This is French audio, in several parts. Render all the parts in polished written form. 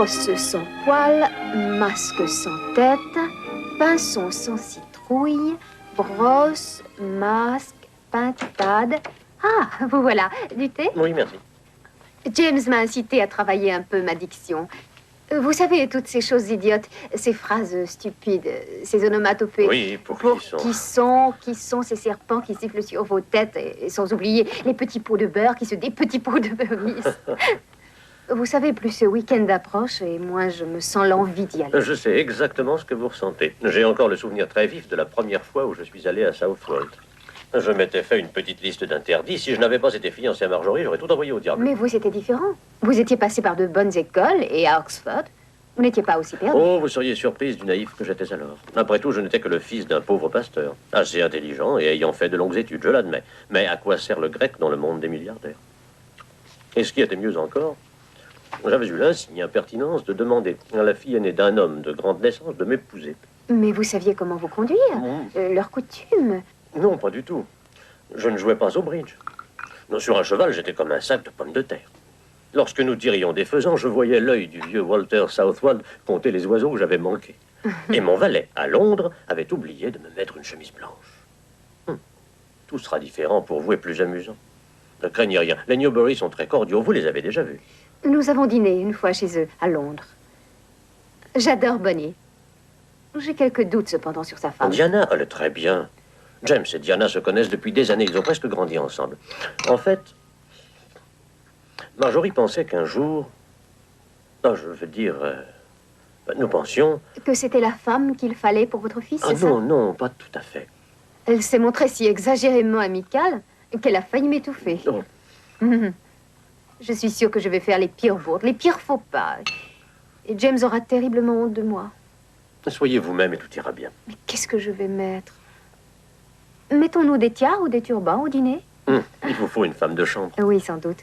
Brosse sans poils, masque sans tête, pinson sans citrouille, brosse, masque, pintade. Ah, vous voilà. Du thé? Oui, merci. James m'a incité à travailler un peu ma diction. Vous savez, toutes ces choses idiotes, ces phrases stupides, ces onomatopées. Oui, pour qui sont ces serpents qui sifflent sur vos têtes, et sans oublier les petits pots de beurre qui se des petits pots de beurre lisse. Vous savez, plus ce week-end approche et moins je me sens l'envie d'y aller. Je sais exactement ce que vous ressentez. J'ai encore le souvenir très vif de la première fois où je suis allé à Southwold. Je m'étais fait une petite liste d'interdits. Si je n'avais pas été fiancé à Marjorie, j'aurais tout envoyé au diable. Mais vous, c'était différent. Vous étiez passé par de bonnes écoles et à Oxford. Vous n'étiez pas aussi perdu. Oh, vous seriez surprise du naïf que j'étais alors. Après tout, je n'étais que le fils d'un pauvre pasteur, assez intelligent et ayant fait de longues études, je l'admets. Mais à quoi sert le grec dans le monde des milliardaires? Et ce qui était mieux encore, j'avais eu l'insigne impertinence de demander à la fille aînée d'un homme de grande naissance de m'épouser. Mais vous saviez comment vous conduire, leurs coutumes. Non, pas du tout. Je ne jouais pas au bridge. Non, sur un cheval, j'étais comme un sac de pommes de terre. Lorsque nous tirions des faisans, je voyais l'œil du vieux Walter Southwold compter les oiseaux que j'avais manqués. Et mon valet, à Londres, avait oublié de me mettre une chemise blanche. Tout sera différent pour vous et plus amusant. Ne craignez rien. Les Newbury sont très cordiaux. Vous les avez déjà vus. Nous avons dîné une fois chez eux, à Londres. J'adore Bonnie. J'ai quelques doutes, cependant, sur sa femme. Diana, elle est très bien. James et Diana se connaissent depuis des années. Ils ont presque grandi ensemble. En fait, Marjorie pensait qu'un jour... Non, je veux dire... nous pensions... Que c'était la femme qu'il fallait pour votre fils, c'est ça? Non, non, pas tout à fait. Elle s'est montrée si exagérément amicale qu'elle a failli m'étouffer. Oh. Je suis sûre que je vais faire les pires bourdes, les pires faux pas. Et James aura terriblement honte de moi. Soyez vous-même et tout ira bien. Mais qu'est-ce que je vais mettre? Mettons-nous des tiares ou des turbans au dîner? Il vous faut une femme de chambre. Oui, sans doute.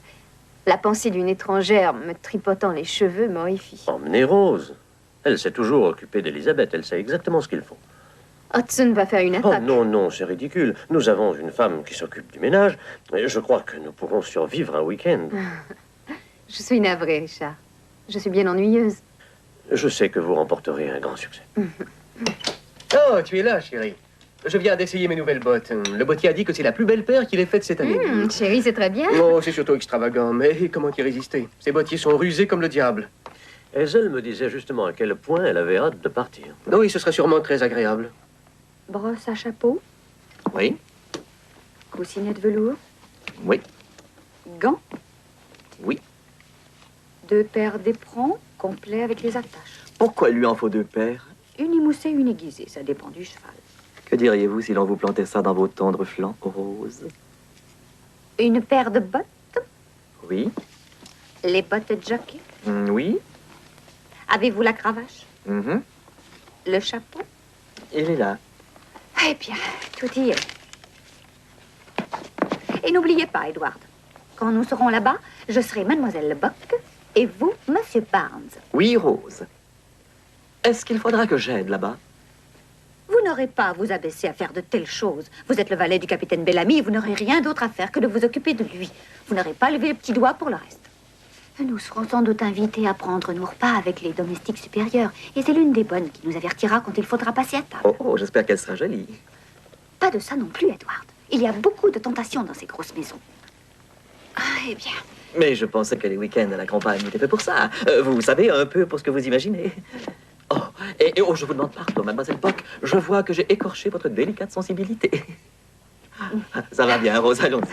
La pensée d'une étrangère me tripotant les cheveux m'horrifie. Emmenez Rose. Elle s'est toujours occupée d'Elisabeth. Elle sait exactement ce qu'il faut. Hudson va faire une Oh attaque. non, non, c'est ridicule. Nous avons une femme qui s'occupe du ménage. Et je crois que nous pourrons survivre un week-end. Je suis navrée, Richard. Je suis bien ennuyeuse. Je sais que vous remporterez un grand succès. Oh, tu es là, chérie. Je viens d'essayer mes nouvelles bottes. Le bottier a dit que c'est la plus belle paire qu'il ait faite cette année. Chérie, c'est très bien. Oh, c'est surtout extravagant, mais comment y résister? Ces bottiers sont rusés comme le diable. Hazel me disait justement à quel point elle avait hâte de partir. Oui, ce serait sûrement très agréable. Brosse à chapeau, Oui, coussinette velours, oui, gants, oui. 2 paires d'éperons, complets avec les attaches. Pourquoi il lui en faut 2 paires? Une émoussée, une aiguisée, ça dépend du cheval. Que diriez-vous si l'on vous plantait ça dans vos tendres flancs roses? Une paire de bottes, Oui, les bottes de jockey. oui, Avez-vous la cravache? Le chapeau? il est là. Eh bien, tout y est. Et n'oubliez pas, Edward, quand nous serons là-bas, je serai Mademoiselle Lebock et vous, Monsieur Barnes. Oui, Rose. Est-ce qu'il faudra que j'aide là-bas? Vous n'aurez pas à vous abaisser à faire de telles choses. Vous êtes le valet du capitaine Bellamy et vous n'aurez rien d'autre à faire que de vous occuper de lui. Vous n'aurez pas levé le petit doigt pour le reste. Nous serons sans doute invités à prendre nos repas avec les domestiques supérieurs. Et c'est l'une des bonnes qui nous avertira quand il faudra passer à table. Oh, j'espère qu'elle sera jolie. Pas de ça non plus, Edward. Il y a beaucoup de tentations dans ces grosses maisons. Ah, eh bien... Mais je pensais que les week-ends à la campagne étaient faits pour ça. Vous savez, un peu pour ce que vous imaginez. Oh, oh, je vous demande pardon, mademoiselle Bock. Je vois que j'ai écorché votre délicate sensibilité. Ça va bien, Rose, allons-y.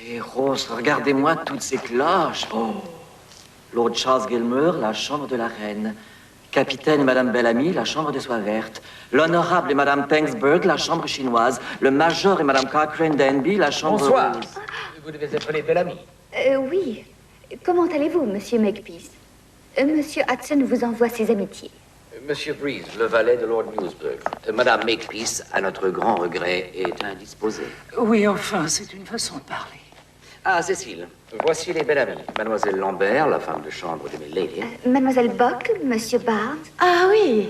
Et Rose, regardez-moi toutes ces cloches. Oh. Lord Charles Gilmer, la chambre de la reine. Capitaine et Madame Bellamy, la chambre des soies vertes. L'honorable et Madame Thangsburg, la chambre chinoise. Le major et Madame Cochrane Danby, la chambre Bonsoir. rose. Vous devez être les Bellamy. Oui. Comment allez-vous, monsieur Makepeace? Monsieur Hudson vous envoie ses amitiés. Monsieur Breeze, le valet de Lord Newsburg. Madame Makepeace, à notre grand regret, est indisposée. Oui, enfin, c'est une façon de parler. Ah, Cécile, voici les Bellamy. Mademoiselle Lambert, la femme de chambre de Milady. Mademoiselle Bock, monsieur Barnes. Ah oui,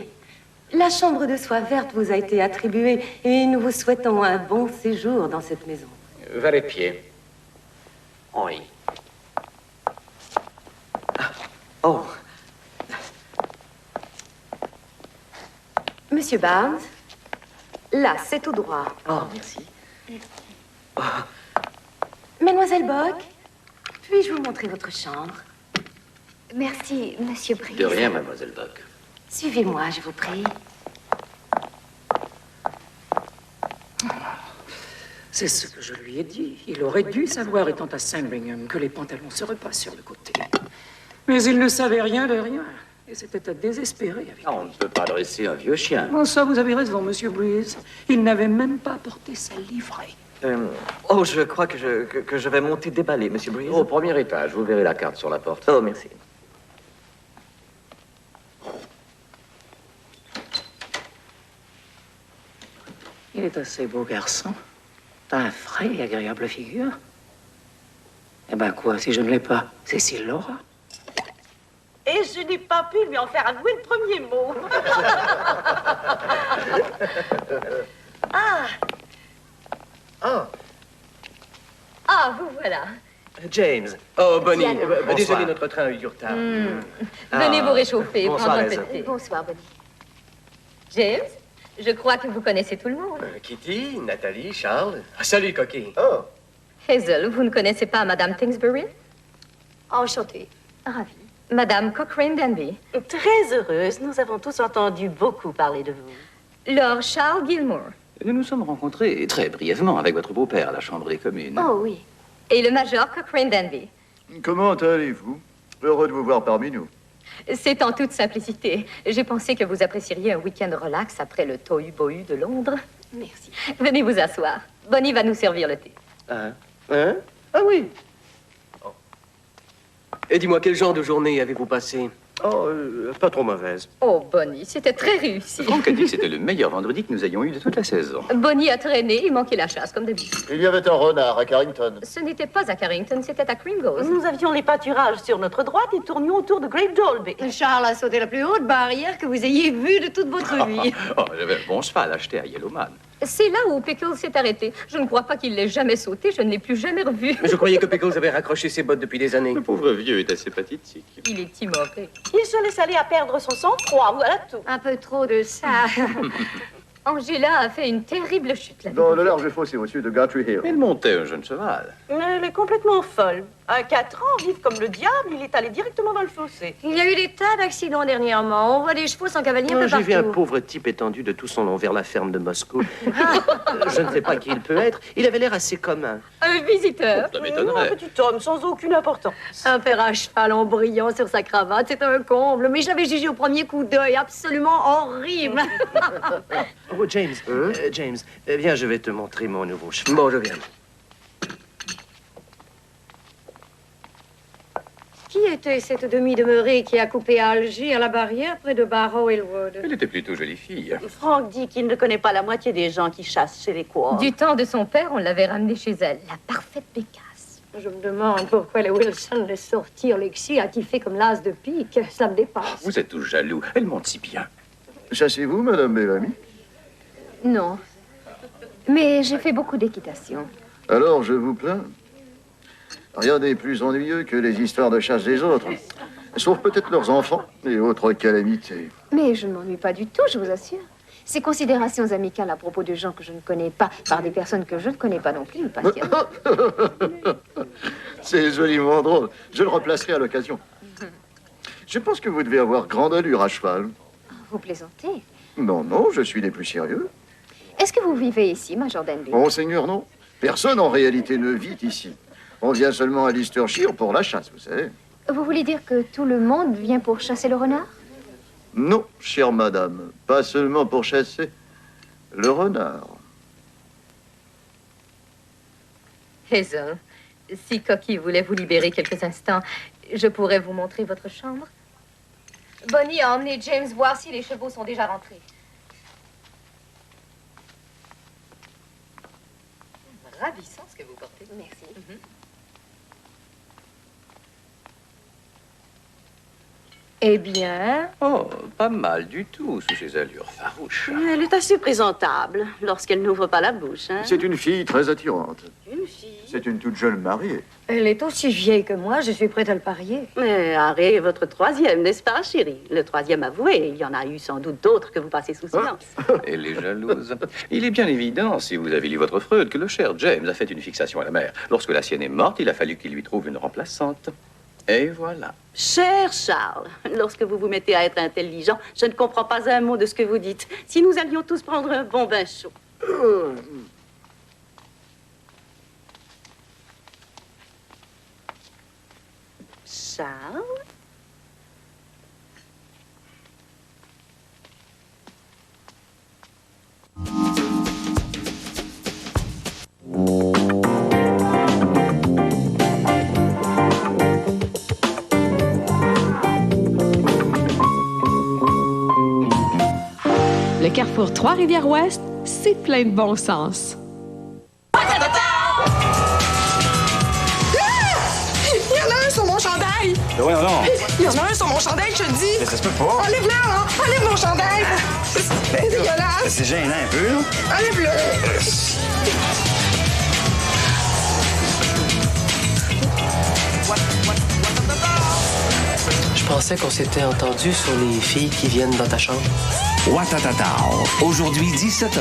la chambre de soie verte vous a été attribuée et nous vous souhaitons un bon séjour dans cette maison. Valet de pied. Henri. Oh, Monsieur Barnes, là, c'est tout droit. oh, merci. Mademoiselle Bock, puis-je vous montrer votre chambre? Merci, monsieur Breeze. De rien, mademoiselle Bock. Suivez-moi, je vous prie. C'est ce que je lui ai dit. Il aurait dû savoir, étant à Sandringham, que les pantalons se repassent sur le côté. Mais il ne savait rien de rien. Et c'était à désespérer avec Ah, on ne peut pas dresser un vieux chien. lui. Oh, ça, vous avez raison, monsieur Breeze. Il n'avait même pas porté sa livrée. Oh, je crois que je vais monter déballer, Monsieur Breeze. Au premier étage, vous verrez la carte sur la porte. Oh, merci. Il est assez beau garçon. T'as un frais et agréable figure. Eh ben quoi, si je ne l'ai pas, Cécile l'aura. Et je n'ai pas pu lui en faire avouer le premier mot. Ah, Ah, vous voilà. James. Oh, Bonnie. Diana. Désolé, notre train a eu du retard. Venez vous réchauffer, Bonsoir, prendre un Elsa. peu de thé. Bonsoir, Bonnie. James, je crois que vous connaissez tout le monde. Kitty, Nathalie, Charles. Ah, salut, coquille. Oh. Hazel, vous ne connaissez pas Madame Thangsbury? Enchantée. Ravie. Madame Cochrane Danby. Très heureuse, nous avons tous entendu beaucoup parler de vous. Lord Charles Gilmore. Nous nous sommes rencontrés très brièvement avec votre beau-père à la Chambre des communes. Oh oui. Et le Major Cochrane Danby. Comment allez-vous? Heureux de vous voir parmi nous. C'est en toute simplicité. J'ai pensé que vous apprécieriez un week-end relax après le tohu-bohu de Londres. Merci. Venez vous asseoir. Bonnie va nous servir le thé. Hein? Ah oui. Et dis-moi, quel genre de journée avez-vous passé? Oh, pas trop mauvaise. Oh, Bonnie, c'était très réussi. Franck a dit que c'était le meilleur vendredi que nous ayons eu de toute la saison. Bonnie a traîné, il manquait la chasse, comme d'habitude. Il y avait un renard à Carrington. Ce n'était pas à Carrington, c'était à Kringos. Nous avions les pâturages sur notre droite et tournions autour de Great Dolby. Charles a sauté la plus haute barrière que vous ayez vue de toute votre vie. Oh, j'avais un bon cheval acheté à Yellowman. C'est là où Pickles s'est arrêté. Je ne crois pas qu'il l'ait jamais sauté, je ne l'ai plus jamais revu. Mais je croyais que Pickles avait raccroché ses bottes depuis des années. Le pauvre vieux est assez pathétique. Il est timoré. Il se laisse aller à perdre son sang-froid, voilà tout. Un peu trop de ça. Angela a fait une terrible chute la Dans veille. le large fossé au-dessus de Guthrie Hill. Elle montait un jeune cheval. Elle est complètement folle. À 4 ans, vive comme le diable, il est allé directement dans le fossé. Il y a eu des tas d'accidents dernièrement. On voit des chevaux sans cavalier un peu J'ai vu un partout. pauvre type étendu de tout son long vers la ferme de Moscou. Je ne sais pas qui il peut être. Il avait l'air assez commun. Un visiteur. Ça Un m'étonnerait. petit homme sans aucune importance. Un père à cheval en brillant sur sa cravate, c'est un comble. Mais je l'avais jugé au premier coup d'œil absolument horrible. Oh, James. James, viens, je vais te montrer mon nouveau cheval. Bon, je viens. Qui était cette demi-demeurée qui a coupé à Alger à la barrière près de Barrow Hillwood? Elle était plutôt jolie fille. Franck dit qu'il ne connaît pas la moitié des gens qui chassent chez les Quorn. Du temps de son père, on l'avait ramenée chez elle. La parfaite bécasse. Je me demande pourquoi les Wilson laissent sortir Lexi à kiffer comme l'as de pique. Ça me dépasse. Vous êtes tous jaloux. Elle monte si bien. Chassez-vous, Madame Bellamy? Non. Mais j'ai fait beaucoup d'équitation. Alors, je vous plains. Rien n'est plus ennuyeux que les histoires de chasse des autres. Sauf peut-être leurs enfants et autres calamités. Mais je ne m'ennuie pas du tout, je vous assure. Ces considérations amicales à propos de gens que je ne connais pas, par des personnes que je ne connais pas non plus, me passionnent. C'est joliment drôle. Je le replacerai à l'occasion. Je pense que vous devez avoir grande allure à cheval. Vous plaisantez. Non, non, je suis des plus sérieux. Est-ce que vous vivez ici, Major Danby? Monseigneur, non. Personne en réalité ne vit ici. On vient seulement à Leicestershire pour la chasse, vous savez. Vous voulez dire que tout le monde vient pour chasser le renard? Non, chère madame, pas seulement pour chasser le renard. Hazel, si Cocky voulait vous libérer quelques instants, je pourrais vous montrer votre chambre. Bonnie a emmené James voir si les chevaux sont déjà rentrés. Ravissant ce que vous portez. Merci. Eh bien... Oh, pas mal du tout, sous ses allures farouches. Elle est assez présentable lorsqu'elle n'ouvre pas la bouche, hein? C'est une fille très attirante. Une fille? C'est une toute jeune mariée. Elle est aussi vieille que moi, je suis prête à le parier. Mais Harry est votre troisième, n'est-ce pas, chérie? Le troisième avoué. Il y en a eu sans doute d'autres que vous passez sous silence. Elle est jalouse. Il est bien évident, si vous avez lu votre Freud, que le cher James a fait une fixation à la mère. Lorsque la sienne est morte, il a fallu qu'il lui trouve une remplaçante. Et voilà. Cher Charles, lorsque vous vous mettez à être intelligent, je ne comprends pas un mot de ce que vous dites. Si nous allions tous prendre un bon bain chaud. Charles? Le carrefour Trois-Rivières-Ouest, c'est plein de bon sens. Il y en a un sur mon chandail! Ouais, non. Il y en a un sur mon chandail, je te dis! Mais ça se peut pas! Enlève-le, là! Enlève mon chandail! C'est dégueulasse! C'est gênant un peu, là. Enlève-le! Je pensais qu'on s'était entendu sur les filles qui viennent dans ta chambre. Watatata, aujourd'hui 17h.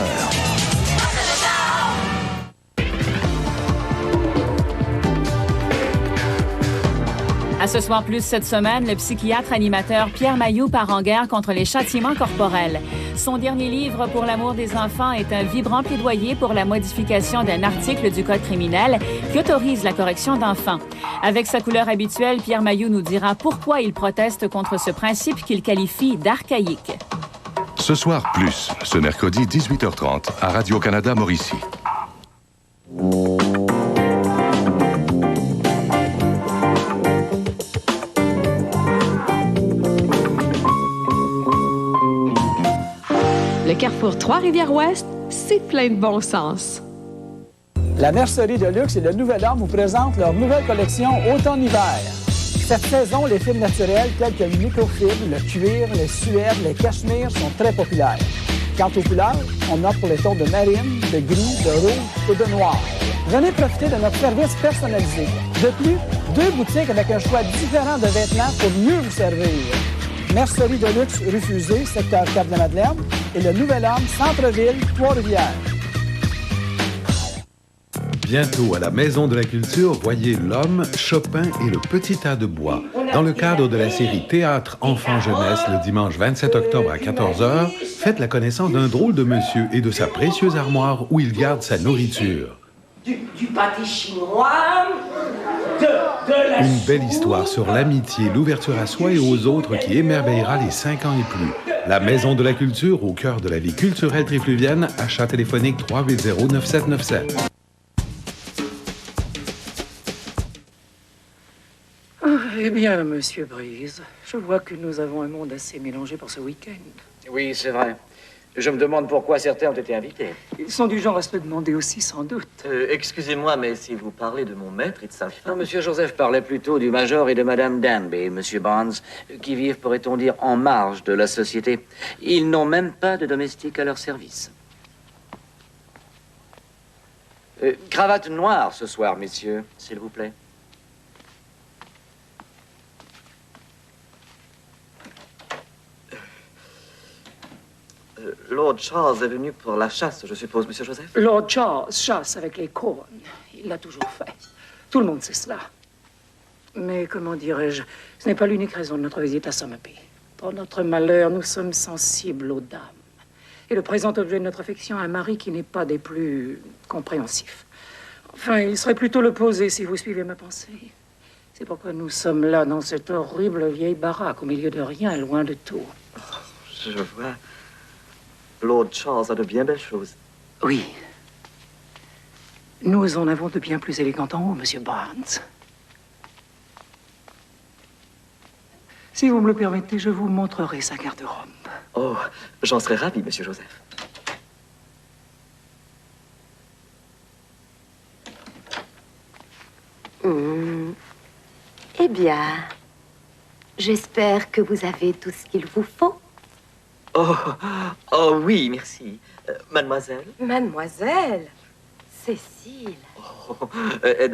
À Ce Soir Plus cette semaine, le psychiatre animateur Pierre Mailloux part en guerre contre les châtiments corporels. Son dernier livre, Pour l'amour des enfants, est un vibrant plaidoyer pour la modification d'un article du Code criminel qui autorise la correction d'enfants. Avec sa couleur habituelle, Pierre Mailloux nous dira pourquoi il proteste contre ce principe qu'il qualifie d'archaïque. Ce Soir Plus, ce mercredi 18h30 à Radio-Canada Mauricie. Le carrefour Trois-Rivières-Ouest, c'est plein de bon sens. La Mercerie de luxe et le Nouvel Homme vous présentent leur nouvelle collection automne-hiver. Cette saison, les fibres naturelles telles que le microfibre, le cuir, les suèdes, les cachemires sont très populaires. Quant aux couleurs, on opte pour les tons de marine, de gris, de rouge et de noir. Venez profiter de notre service personnalisé. De plus, 2 boutiques avec un choix différent de vêtements pour mieux vous servir. Mercerie de luxe rue Fusée, secteur Cap-de-Madeleine, et le Nouvel Homme, Centre-Ville, Trois-Rivières. Bientôt à la Maison de la Culture, voyez L'Homme, Chopin et le Petit Tas de Bois. Dans le cadre de la série Théâtre Enfants-Jeunesse, le dimanche 27 octobre à 14h, faites la connaissance d'un drôle de monsieur et de sa précieuse armoire où il garde sa nourriture. Du pâté chinois, de la Une belle histoire sur l'amitié, l'ouverture à soi et aux autres qui émerveillera les 5 ans et plus. La Maison de la Culture, au cœur de la vie culturelle trifluvienne, achat téléphonique 380-9797. Eh bien, Monsieur Brise, je vois que nous avons un monde assez mélangé pour ce week-end. Oui, c'est vrai. Je me demande pourquoi certains ont été invités. Ils sont du genre à se le demander aussi, sans doute. Excusez-moi, mais si vous parlez de mon maître et de sa femme... Non, Monsieur Joseph parlait plutôt du Major et de Madame Danby, Monsieur Barnes, qui vivent, pourrait-on dire, en marge de la société. Ils n'ont même pas de domestique à leur service. Cravate noire ce soir, messieurs, s'il vous plaît. Lord Charles est venu pour la chasse, je suppose, Monsieur Joseph? Lord Charles chasse avec les couronnes. Il l'a toujours fait. Tout le monde sait cela. Mais comment dirais-je, ce n'est pas l'unique raison de notre visite à Somerby. Pour notre malheur, nous sommes sensibles aux dames. Et le présent objet de notre affection a un mari qui n'est pas des plus compréhensifs. Enfin, il serait plutôt l'opposé si vous suivez ma pensée. C'est pourquoi nous sommes là, dans cette horrible vieille baraque, au milieu de rien, loin de tout. Je vois. Lord Charles a de bien belles choses. Oui. Nous en avons de bien plus élégantes en haut, Monsieur Barnes. Si vous me le permettez, je vous montrerai sa garde-robe. Oh, j'en serais ravi, Monsieur Joseph. Eh bien, j'espère que vous avez tout ce qu'il vous faut. Oh oui, merci. Mademoiselle? Mademoiselle Cécile. Oh,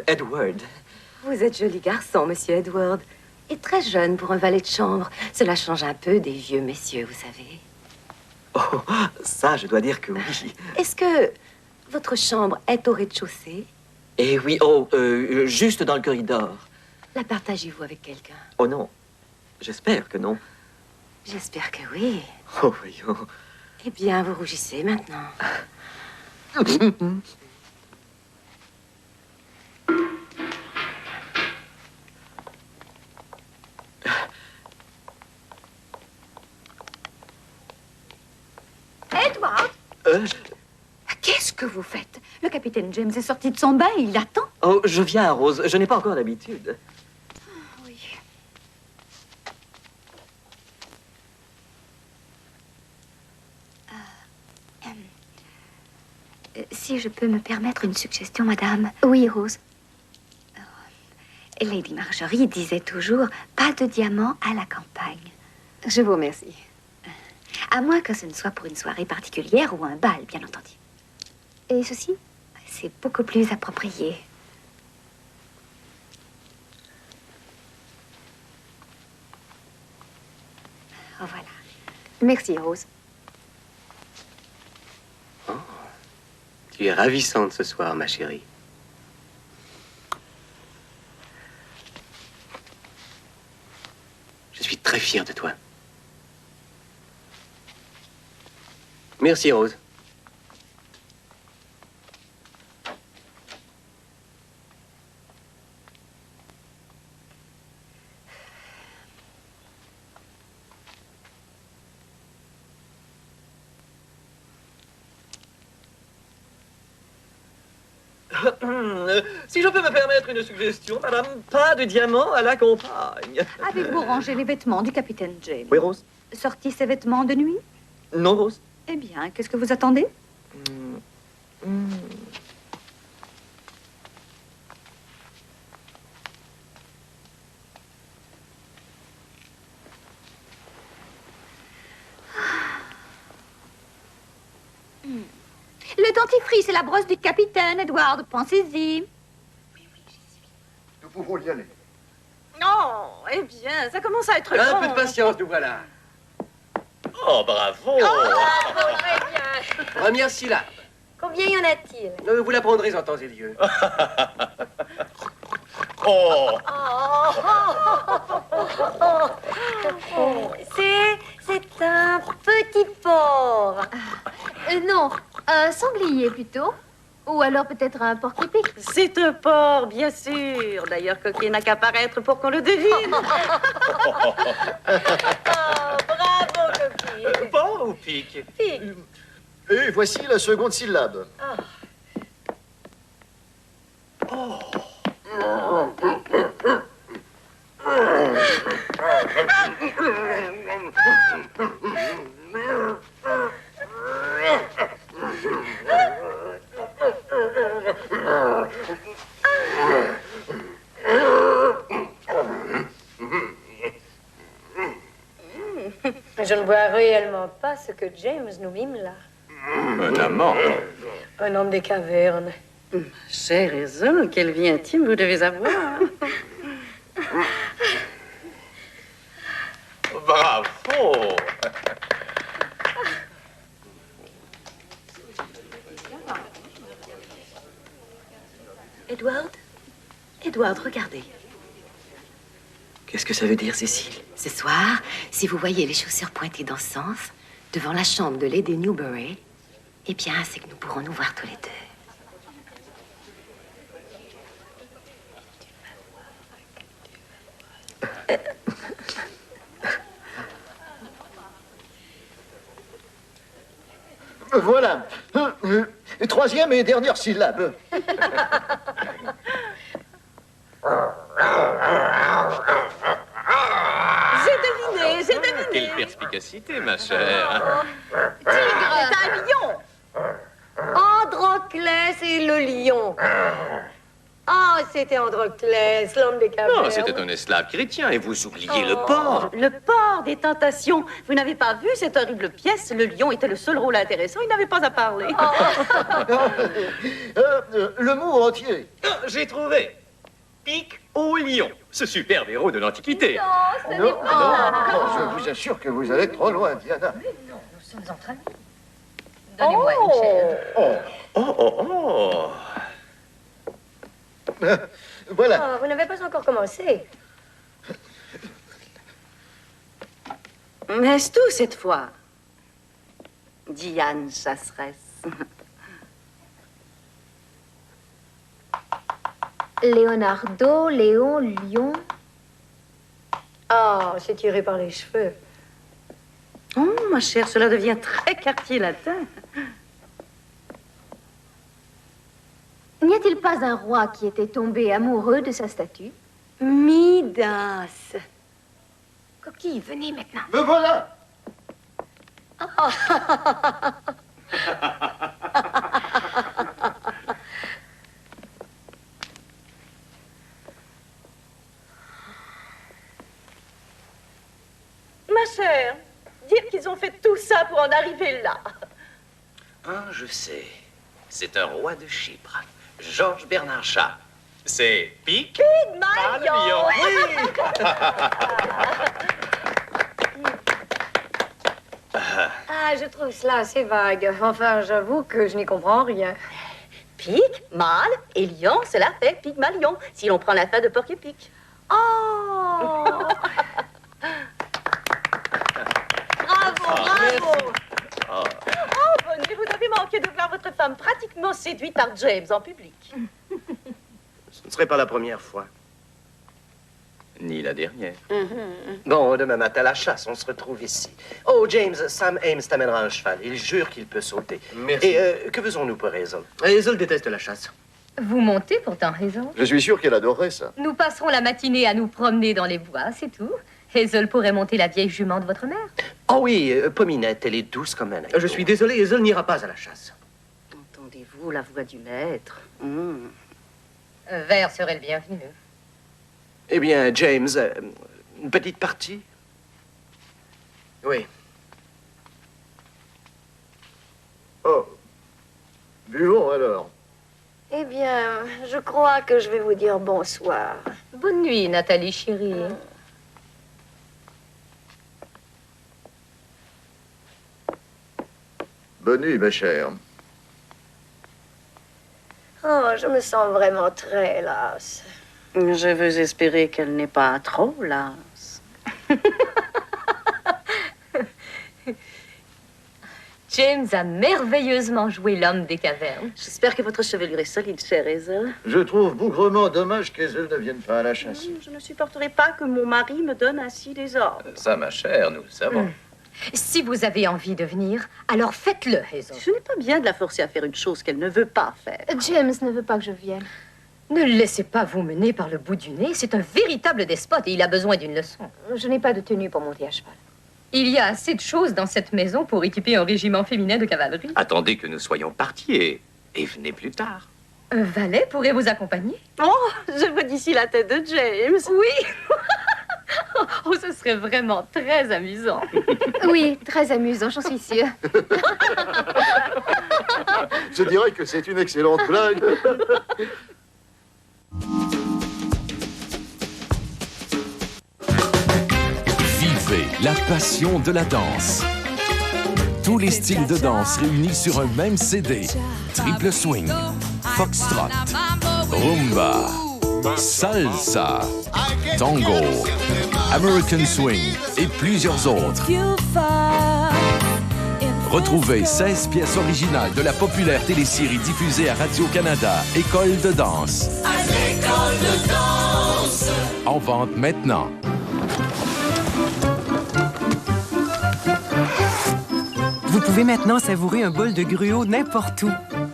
Edward. Vous êtes joli garçon, Monsieur Edward. Et très jeune pour un valet de chambre. Cela change un peu des vieux messieurs, vous savez. Oh, ça, je dois dire que oui. Est-ce que votre chambre est au rez-de-chaussée? Eh oui, juste dans le corridor. La partagez-vous avec quelqu'un? Oh non, j'espère que non. J'espère que oui. Oh, voyons. Eh bien, vous rougissez maintenant. Edward! Qu'est-ce que vous faites? Le capitaine James est sorti de son bain et il attend. Oh, je viens, Rose. Je n'ai pas encore l'habitude. Oui. Si je peux me permettre une suggestion, madame. Oui, Rose. Lady Marjorie disait toujours pas de diamants à la campagne. Je vous remercie. À moins que ce ne soit pour une soirée particulière ou un bal, bien entendu. Et ceci, c'est beaucoup plus approprié. Oh, voilà. Merci, Rose. Oh, tu es ravissante ce soir, ma chérie. Je suis très fier de toi. Merci, Rose. Si je peux me permettre une suggestion, madame, pas de diamants à la campagne. Avez-vous rangé les vêtements du capitaine James? Oui, Rose. Sorti ses vêtements de nuit? Non, Rose. Eh bien, qu'est-ce que vous attendez? Le dentifrice et la brosse du capitaine, Edward. Pensez-y. Nous pouvons y aller. Non, eh bien, ça commence à être Un long. peu de patience, nous voilà. Oh, bravo! Bravo, très bien. Première syllabe. Combien y en a-t-il? Vous la prendrez en temps et lieu. Oh! C'est un petit porc. Non, un sanglier plutôt. Ou alors peut-être un porc épic. C'est un porc, bien sûr. D'ailleurs, Coquille n'a qu'à paraître pour qu'on le devine. Bravo, Coquille. Porc ou pic? Pic. Et voici la seconde syllabe. Je ne vois réellement pas ce que James nous mime là. Un amant. Un homme des cavernes. J'ai raison, quelle vie intime vous devez avoir. Bravo! Edward, regardez. Qu'est-ce que ça veut dire, Cécile? Ce soir, si vous voyez les chaussures pointées dans ce sens, devant la chambre de Lady Newbury, eh bien, c'est que nous pourrons nous voir tous les deux. Voilà. Troisième et dernière syllabe. J'ai deviné. Quelle perspicacité, ma chère. Tigre, c'est un lion. Androclès et le lion. Ah, c'était Androclès, l'homme des cavernes. Non, c'était un esclave chrétien et vous oubliez le porc. Le porc des tentations. Vous n'avez pas vu cette horrible pièce? Le lion était le seul rôle intéressant. Il n'avait pas à parler. Le mot entier. J'ai trouvé. Pic au lion. Ce superbe héros de l'Antiquité. Non, je vous assure que vous allez trop loin, Diana. Mais non, nous sommes entre amis. Donnez-moi une chaise. Oh. Voilà. Oh, vous n'avez pas encore commencé. Est-ce tout cette fois? Diane chasseresse. Leonardo, Léon, Lion. Ah, c'est tiré par les cheveux. Oh, ma chère, cela devient très quartier latin. N'y a-t-il pas un roi qui était tombé amoureux de sa statue? Midas. Coquille, venez maintenant. Me voilà. Ma chère, dire qu'ils ont fait tout ça pour en arriver là. Ah, je sais. C'est un roi de Chypre, Georges Bernard Shaw. C'est Pic Pygmalion. Oui. Ah, je trouve cela assez vague. Enfin, j'avoue que je n'y comprends rien. Pic, mâle et lion, cela fait Pygmalion, si l'on prend la fin de porc et pic. Oh! Bravo. Oh. Oh, Bonnie, vous avez manqué de voir votre femme pratiquement séduite par James en public. Ce ne serait pas la première fois. Ni la dernière. Bon, demain matin, à la chasse, on se retrouve ici. Oh, James, Sam Ames t'amènera un cheval. Il jure qu'il peut sauter. Merci. Et que faisons-nous pour Hazel? Hazel déteste la chasse. Vous montez pourtant, Hazel. Je suis sûr qu'elle adorerait ça. Nous passerons la matinée à nous promener dans les bois, c'est tout. Hazel pourrait monter la vieille jument de votre mère. Oh oui, Pominette, elle est douce comme un agneau. Je suis désolé, Hazel n'ira pas à la chasse. Entendez-vous la voix du maître? Un verre serait le bienvenu. Eh bien, James, une petite partie? Oui. Oh. Buvons alors. Eh bien, je crois que je vais vous dire bonsoir. Bonne nuit, Nathalie chérie. Bonne nuit, ma chère. Oh, je me sens vraiment très lasse. Je veux espérer qu'elle n'est pas trop lasse. James a merveilleusement joué l'homme des cavernes. J'espère que votre chevelure est solide, chère Hazel. Je trouve bougrement dommage qu'Hazel ne vienne pas à la chasse. Je ne supporterai pas que mon mari me donne ainsi des ordres. Ça, ma chère, nous le savons. Si vous avez envie de venir, alors faites-le, Hazel. Je n'ai pas bien de la forcer à faire une chose qu'elle ne veut pas faire. James ne veut pas que je vienne. Ne le laissez pas vous mener par le bout du nez. C'est un véritable despote et il a besoin d'une leçon. Je n'ai pas de tenue pour monter à cheval. Il y a assez de choses dans cette maison pour équiper un régiment féminin de cavalerie. Attendez que nous soyons partis et venez plus tard. Un valet pourrait vous accompagner? Oh, je vois d'ici la tête de James. Oui. Oh, ce serait vraiment très amusant. Oui, très amusant, j'en suis sûre. Je dirais que c'est une excellente blague. Vivez la passion de la danse. Tous les styles de danse réunis sur un même CD. Triple swing, foxtrot, rumba, salsa, tango, American swing et plusieurs autres. Retrouvez 16 pièces originales de la populaire télésérie diffusée à Radio-Canada, École de danse. À l'école de danse. En vente maintenant. Vous pouvez maintenant savourer un bol de gruau n'importe où.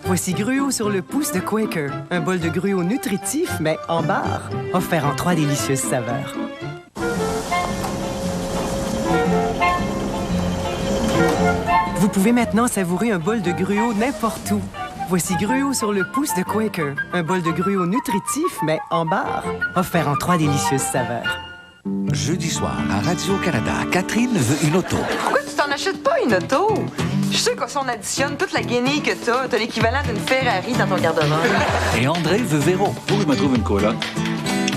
Voici Gruau sur le pouce de Quaker. Un bol de gruau nutritif, mais en barre. Offert en 3 délicieuses saveurs. Vous pouvez maintenant savourer un bol de gruau n'importe où. Voici Gruau sur le pouce de Quaker. Un bol de gruau nutritif, mais en barre. Offert en 3 délicieuses saveurs. Jeudi soir, à Radio-Canada, Catherine veut une auto. Pourquoi tu t'en achètes pas une auto? Je sais que si on additionne toute la guenille que t'as l'équivalent d'une Ferrari dans ton garde-robe. Et André veut Véro. Faut que je me trouve une coloc.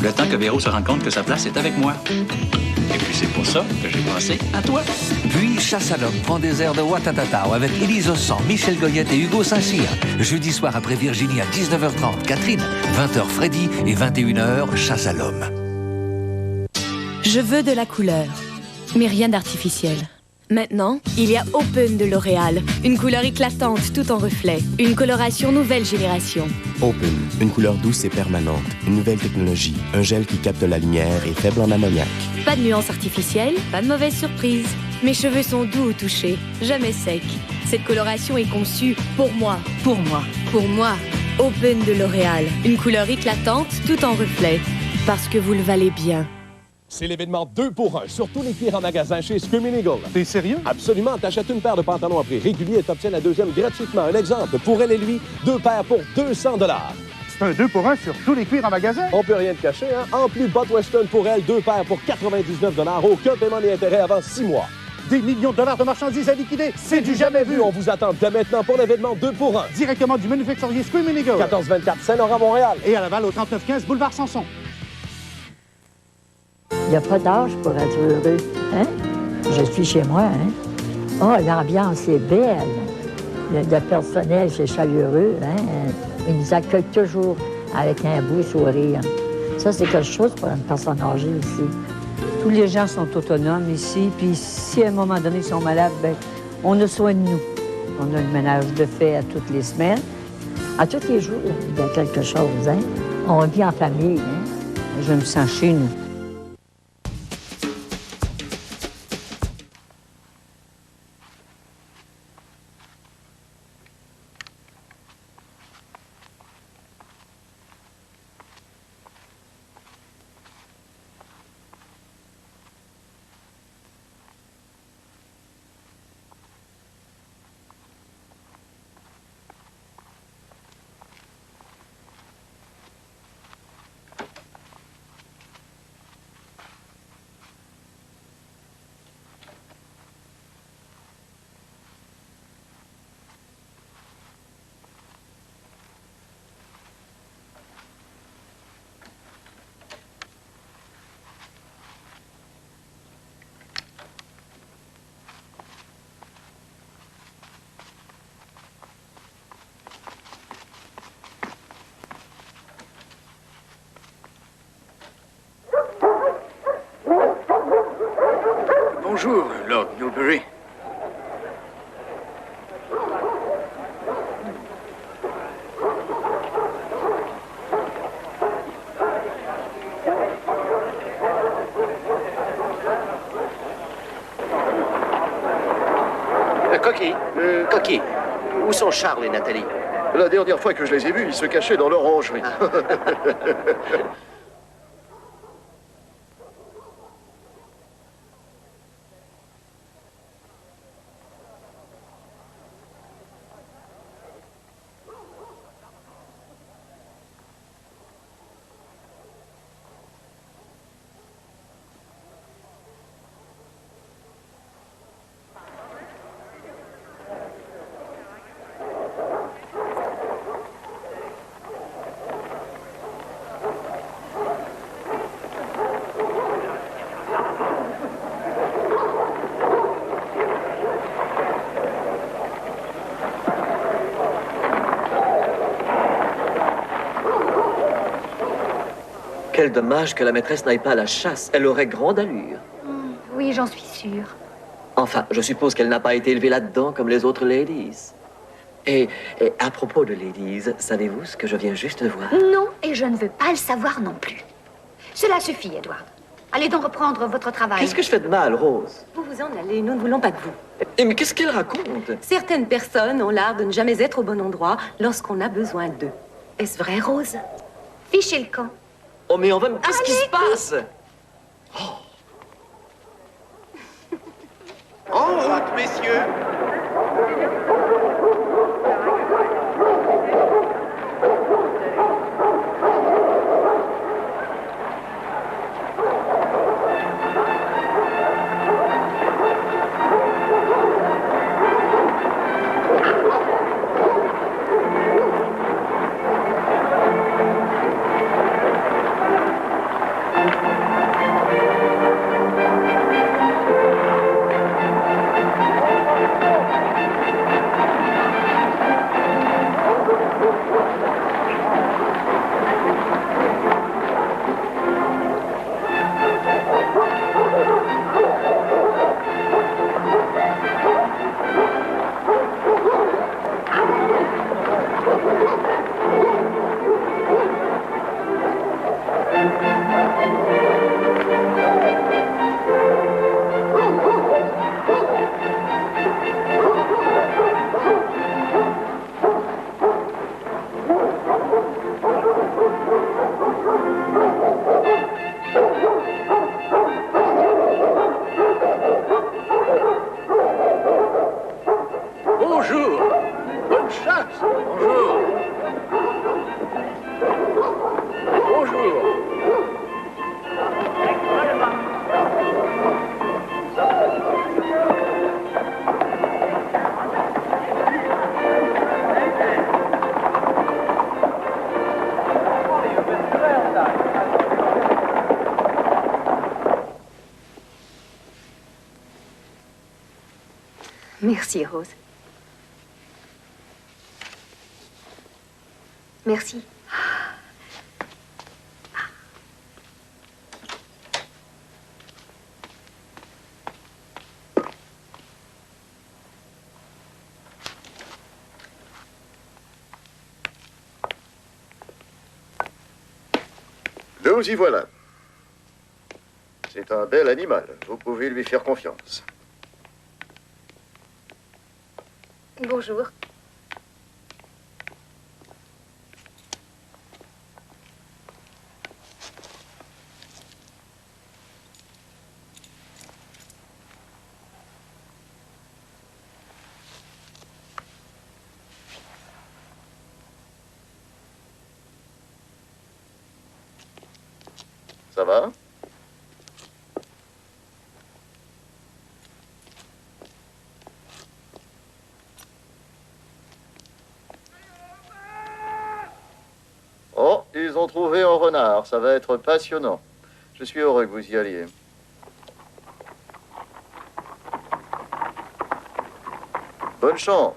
Le temps que Véro se rende compte que sa place est avec moi. Et puis c'est pour ça que j'ai pensé à toi. Puis Chasse à l'homme prend des airs de Watatatao avec Élise Ossan, Michel Goyette et Hugo Saint-Cyr. Jeudi soir après Virginie à 19h30, Catherine, 20h Freddy et 21h Chasse à l'homme. Je veux de la couleur, mais rien d'artificiel. Maintenant, il y a Open de L'Oréal. Une couleur éclatante tout en reflet. Une coloration nouvelle génération. Open, une couleur douce et permanente. Une nouvelle technologie. Un gel qui capte la lumière et faible en ammoniac. Pas de nuances artificielles, pas de mauvaise surprise. Mes cheveux sont doux au toucher, jamais secs. Cette coloration est conçue pour moi. Pour moi. Pour moi. Open de L'Oréal. Une couleur éclatante tout en reflet. Parce que vous le valez bien. C'est l'événement 2 pour 1 sur tous les cuirs en magasin chez Screaming Eagle. T'es sérieux? Absolument. T'achètes une paire de pantalons à prix régulier et t'obtiens la deuxième gratuitement. Un exemple, pour elle et lui, 2 paires pour 200 $. C'est un 2 pour 1 sur tous les cuirs en magasin? On peut rien te cacher, hein? En plus, Bot Western pour elle, 2 paires pour 99 $. Aucun paiement ni intérêt avant 6 mois. Des millions de dollars de marchandises à liquider. C'est du jamais vu. On vous attend dès maintenant pour l'événement 2 pour 1. Directement du manufacturier Screaming Eagle. 1424 Saint-Laurent, Montréal. Et à Laval, au 3915 Boulevard Samson. Il n'y a pas d'âge pour être heureux, hein? Je suis chez moi, hein? Oh, l'ambiance est belle. Le personnel, c'est chaleureux, hein? Ils nous accueillent toujours avec un beau sourire. Ça, c'est quelque chose pour une personne âgée ici. Tous les gens sont autonomes ici, puis si à un moment donné ils sont malades, bien, on a soin de nous. On a le ménage de fait à toutes les semaines. À tous les jours, il y a quelque chose, hein? On vit en famille, hein? Je me sens chez nous. Bonjour, Lord Newbury. Coquille, où sont Charles et Nathalie? La dernière fois que je les ai vus, ils se cachaient dans l'orangerie. Quel dommage que la maîtresse n'aille pas à la chasse. Elle aurait grande allure. Oui, j'en suis sûre. Enfin, je suppose qu'elle n'a pas été élevée là-dedans comme les autres ladies. Et à propos de ladies, savez-vous ce que je viens juste de voir? Non, et je ne veux pas le savoir non plus. Cela suffit, Edward. Allez donc reprendre votre travail. Qu'est-ce que je fais de mal, Rose? Vous vous en allez, nous ne voulons pas de vous. Mais qu'est-ce qu'elle raconte? Certaines personnes ont l'art de ne jamais être au bon endroit lorsqu'on a besoin d'eux. Est-ce vrai, Rose? Fichez le camp. Oh, mais on va... Qu'est-ce qui se passe? En route, messieurs. Bonjour. Bonne chasse. Bonjour. Bonjour. Merci, Rose. Merci. Nous y voilà. C'est un bel animal. Vous pouvez lui faire confiance. Bonjour. Ça va? Oh, ils ont trouvé un renard. Ça va être passionnant. Je suis heureux que vous y alliez. Bonne chance.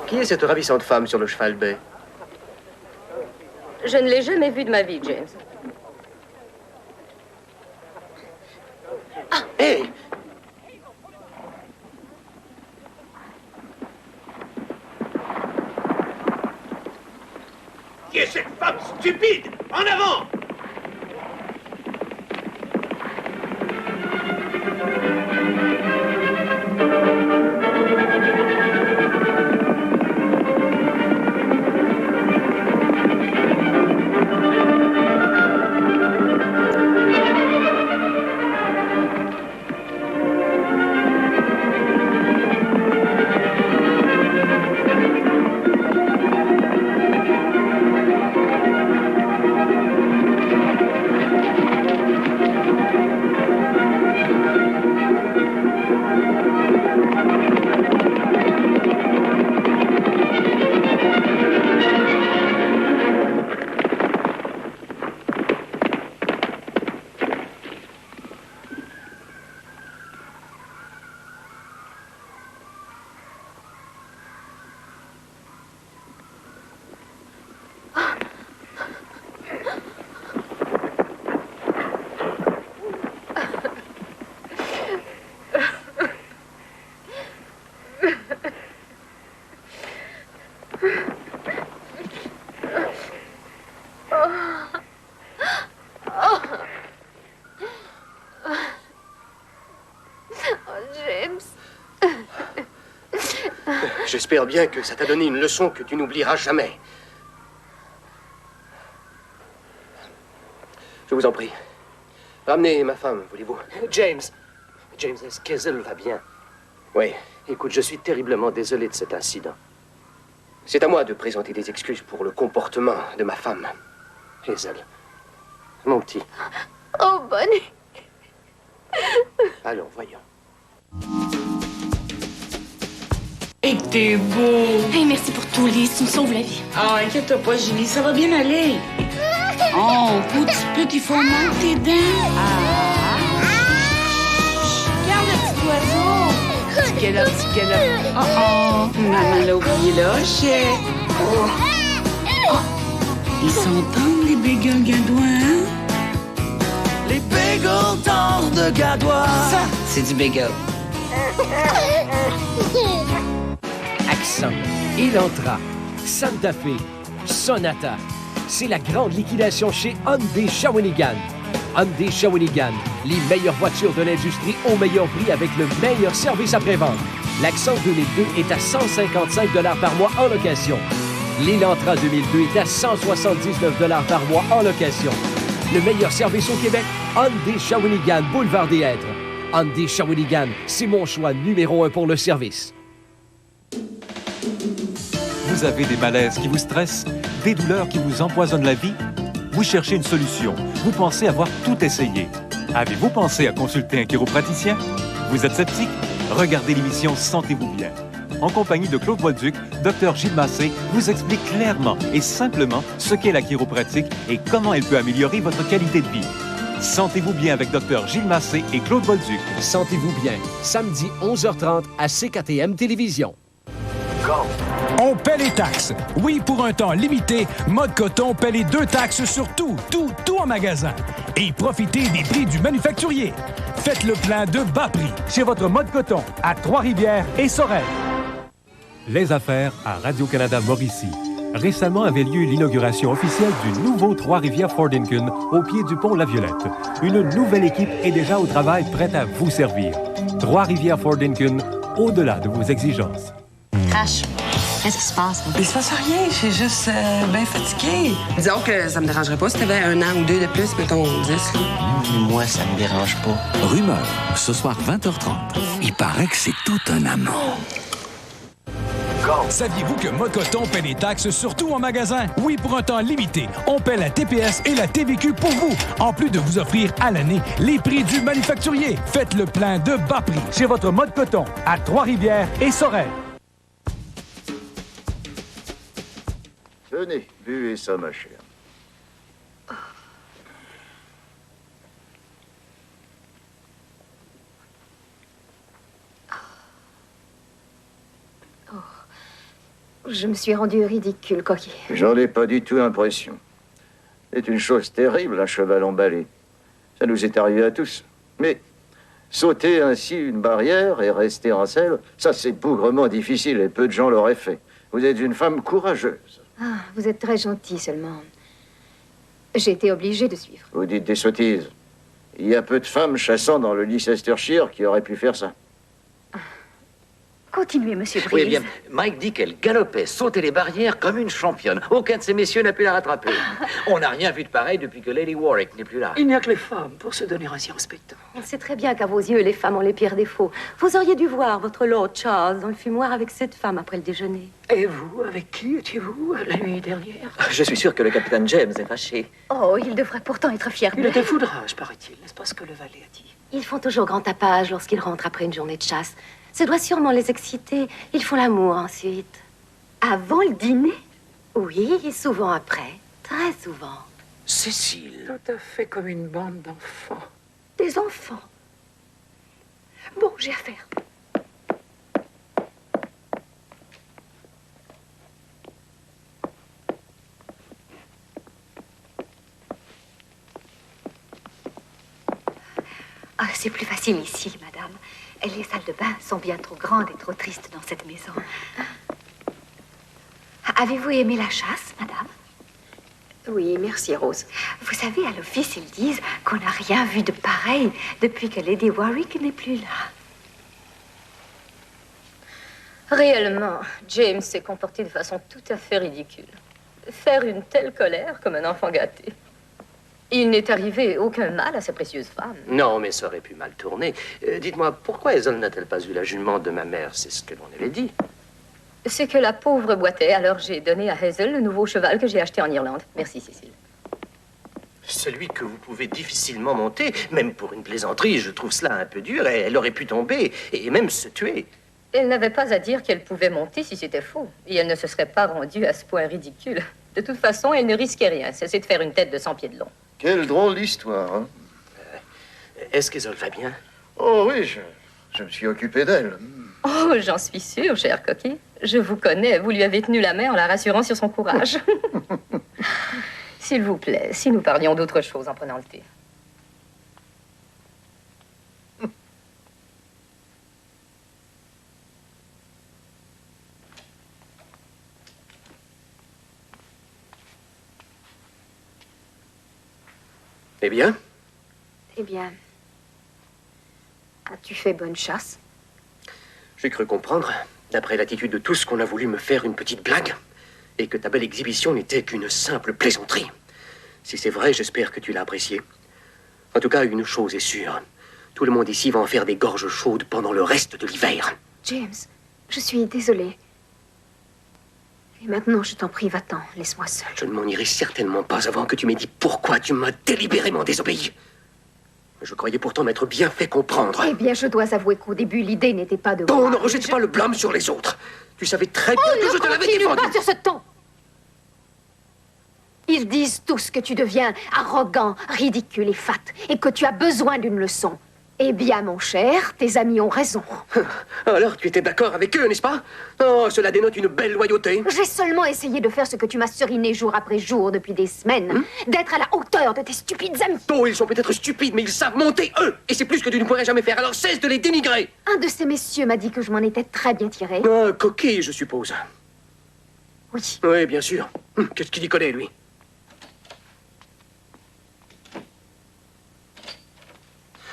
Qui est cette ravissante femme sur le cheval bai? Je ne l'ai jamais vue de ma vie, James. Hé! Qui est cette femme stupide? En avant! J'espère bien que ça t'a donné une leçon que tu n'oublieras jamais. Je vous en prie. Ramenez ma femme, voulez-vous? James, est-ce qu'Hazel va bien? Oui. Écoute, je suis terriblement désolé de cet incident. C'est à moi de présenter des excuses pour le comportement de ma femme. Hazel, mon petit. Oh, Bonnie. Allons, voyons. Et t'es beau. Hey, merci pour tout, Lise. Tu me sauves la vie. Ah, inquiète-toi pas, Julie, ça va bien aller. Oh, petit fourmont, tes dents. Regarde le petit oiseau. Petit galop. Oh, maman l'a oublié là, chef. Oh. Ils sont tendres, les bagels gadois, hein? Les bagels tendres de gadois. Ça, c'est du bagel. Accent, Elantra, Santa Fe, Sonata. C'est la grande liquidation chez Hyundai Shawinigan. Hyundai Shawinigan, les meilleures voitures de l'industrie au meilleur prix avec le meilleur service après-vente. L'Accent 2002 est à 155 $ par mois en location. L'Elantra 2002 est à 179 $ par mois en location. Le meilleur service au Québec, Hyundai Shawinigan, Boulevard des Hêtres. Hyundai Shawinigan, c'est mon choix numéro 1 pour le service. Vous avez des malaises qui vous stressent, des douleurs qui vous empoisonnent la vie? Vous cherchez une solution. Vous pensez avoir tout essayé. Avez-vous pensé à consulter un chiropraticien? Vous êtes sceptique? Regardez l'émission Sentez-vous bien. En compagnie de Claude Bolduc, Dr Gilles Massé vous explique clairement et simplement ce qu'est la chiropratique et comment elle peut améliorer votre qualité de vie. Sentez-vous bien avec Dr Gilles Massé et Claude Bolduc. Sentez-vous bien, samedi 11h30 à CKTM Télévision. On paie les taxes. Oui, pour un temps limité, Mode Coton paie les 2 taxes sur tout en magasin. Et profitez des prix du manufacturier. Faites le plein de bas prix chez votre Mode Coton à Trois-Rivières et Sorel. Les affaires à Radio-Canada Mauricie. Récemment avait lieu l'inauguration officielle du nouveau Trois-Rivières Fordinkin au pied du pont La Violette. Une nouvelle équipe est déjà au travail prête à vous servir. Trois-Rivières Fordinkin, au-delà de vos exigences. Crash, qu'est-ce qui se passe? Il se passe rien, je suis juste bien fatiguée. Disons que ça me dérangerait pas si t'avais 1 an ou 2 de plus, mettons 10. Là. Moi, ça me dérange pas. Rumeur, ce soir 20h30. Il paraît que c'est tout un amour. Saviez-vous que Mode Coton paie les taxes surtout en magasin? Oui, pour un temps limité. On paie la TPS et la TVQ pour vous, en plus de vous offrir à l'année les prix du manufacturier. Faites le plein de bas prix chez votre Mode Coton à Trois-Rivières et Sorel. Tenez, buvez ça, ma chère. Je me suis rendue ridicule, Coquille. J'en ai pas du tout l'impression. C'est une chose terrible, un cheval emballé. Ça nous est arrivé à tous. Mais sauter ainsi une barrière et rester en selle, ça c'est bougrement difficile et peu de gens l'auraient fait. Vous êtes une femme courageuse. Ah, vous êtes très gentil seulement. J'ai été obligée de suivre. Vous dites des sottises. Il y a peu de femmes chassant dans le Leicestershire qui auraient pu faire ça. Continuez, monsieur Breeze. Oui, bien, Mike dit qu'elle galopait, sautait les barrières comme une championne. Aucun de ces messieurs n'a pu la rattraper. On n'a rien vu de pareil depuis que Lady Warwick n'est plus là. Il n'y a que les femmes pour se donner ainsi respectant. On sait très bien qu'à vos yeux, les femmes ont les pires défauts. Vous auriez dû voir votre Lord Charles dans le fumoir avec cette femme après le déjeuner. Et vous, avec qui étiez-vous la nuit dernière? Je suis sûr que le capitaine James est fâché. Oh, il devrait pourtant être fier de Il lui. était foudrage, paraît-il. N'est-ce pas ce que le valet a dit? Ils font toujours grand tapage lorsqu'ils rentrent après une journée de chasse. Ça doit sûrement les exciter. Ils font l'amour ensuite. Avant le dîner? Oui, et souvent après. Très souvent. Cécile. Tout à fait comme une bande d'enfants. Des enfants? Bon, j'ai affaire. Ah, c'est plus facile ici, madame. Les salles de bain sont bien trop grandes et trop tristes dans cette maison. Avez-vous aimé la chasse, madame? Oui, merci, Rose. Vous savez, à l'office, ils disent qu'on n'a rien vu de pareil depuis que Lady Warwick n'est plus là. Réellement, James s'est comporté de façon tout à fait ridicule. Faire une telle colère comme un enfant gâté. Il n'est arrivé aucun mal à sa précieuse femme. Non, mais ça aurait pu mal tourner. Dites-moi, pourquoi Hazel n'a-t-elle pas eu la jument de ma mère? C'est ce que l'on avait dit. C'est que la pauvre boitait, alors j'ai donné à Hazel le nouveau cheval que j'ai acheté en Irlande. Merci, Cécile. Celui que vous pouvez difficilement monter, même pour une plaisanterie, je trouve cela un peu dur. Elle aurait pu tomber et même se tuer. Elle n'avait pas à dire qu'elle pouvait monter si c'était faux. Et elle ne se serait pas rendue à ce point ridicule. De toute façon, elle ne risquait rien. C'est de faire une tête de 100 pieds de long. Quelle drôle d'histoire, hein? Est-ce qu'Hazel va bien? Oh oui, je me suis occupé d'elle. Oh, j'en suis sûre, cher coquille. Je vous connais. Vous lui avez tenu la main en la rassurant sur son courage. S'il vous plaît, si nous parlions d'autre chose en prenant le thé. Eh bien? Eh bien, as-tu fait bonne chasse? J'ai cru comprendre, d'après l'attitude de tous, qu'on a voulu me faire une petite blague et que ta belle exhibition n'était qu'une simple plaisanterie. Si c'est vrai, j'espère que tu l'as apprécié. En tout cas, une chose est sûre. Tout le monde ici va en faire des gorges chaudes pendant le reste de l'hiver. James, je suis désolée. Et maintenant, je t'en prie, va-t'en. Laisse-moi seule. Je ne m'en irai certainement pas avant que tu m'aies dit pourquoi tu m'as délibérément désobéi. Je croyais pourtant m'être bien fait comprendre. Eh bien, je dois avouer qu'au début, l'idée n'était pas de... Bon, ne rejette pas le blâme sur les autres. Tu savais très bien que je te l'avais défendu. Pas sur ce ton. Ils disent tous que tu deviens arrogant, ridicule et fat, et que tu as besoin d'une leçon. Eh bien, mon cher, tes amis ont raison. Alors, tu étais d'accord avec eux, n'est-ce pas? Oh, cela dénote une belle loyauté. J'ai seulement essayé de faire ce que tu m'as seriné jour après jour depuis des semaines. D'être à la hauteur de tes stupides amis. Oh, ils sont peut-être stupides, mais ils savent monter, eux. Et c'est plus que tu ne pourrais jamais faire, alors cesse de les dénigrer. Un de ces messieurs m'a dit que je m'en étais très bien tirée. Un coquille, je suppose. Oui. Oui, bien sûr. Qu'est-ce qu'il y connaît, lui?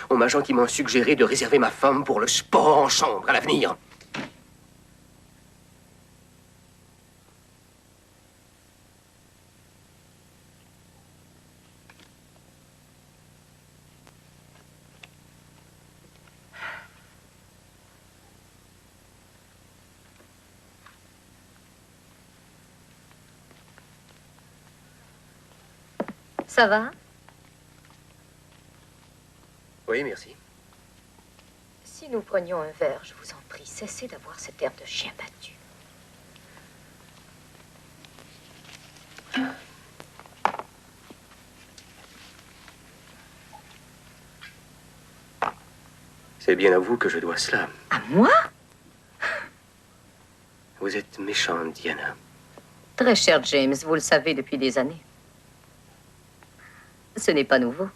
On m'a gentiment suggéré de réserver ma femme pour le sport en chambre à l'avenir. Ça va? Oui, merci. Si nous prenions un verre, je vous en prie, cessez d'avoir cet air de chien battu. C'est bien à vous que je dois cela. À moi? Vous êtes méchante, Diana. Très cher James, vous le savez depuis des années. Ce n'est pas nouveau.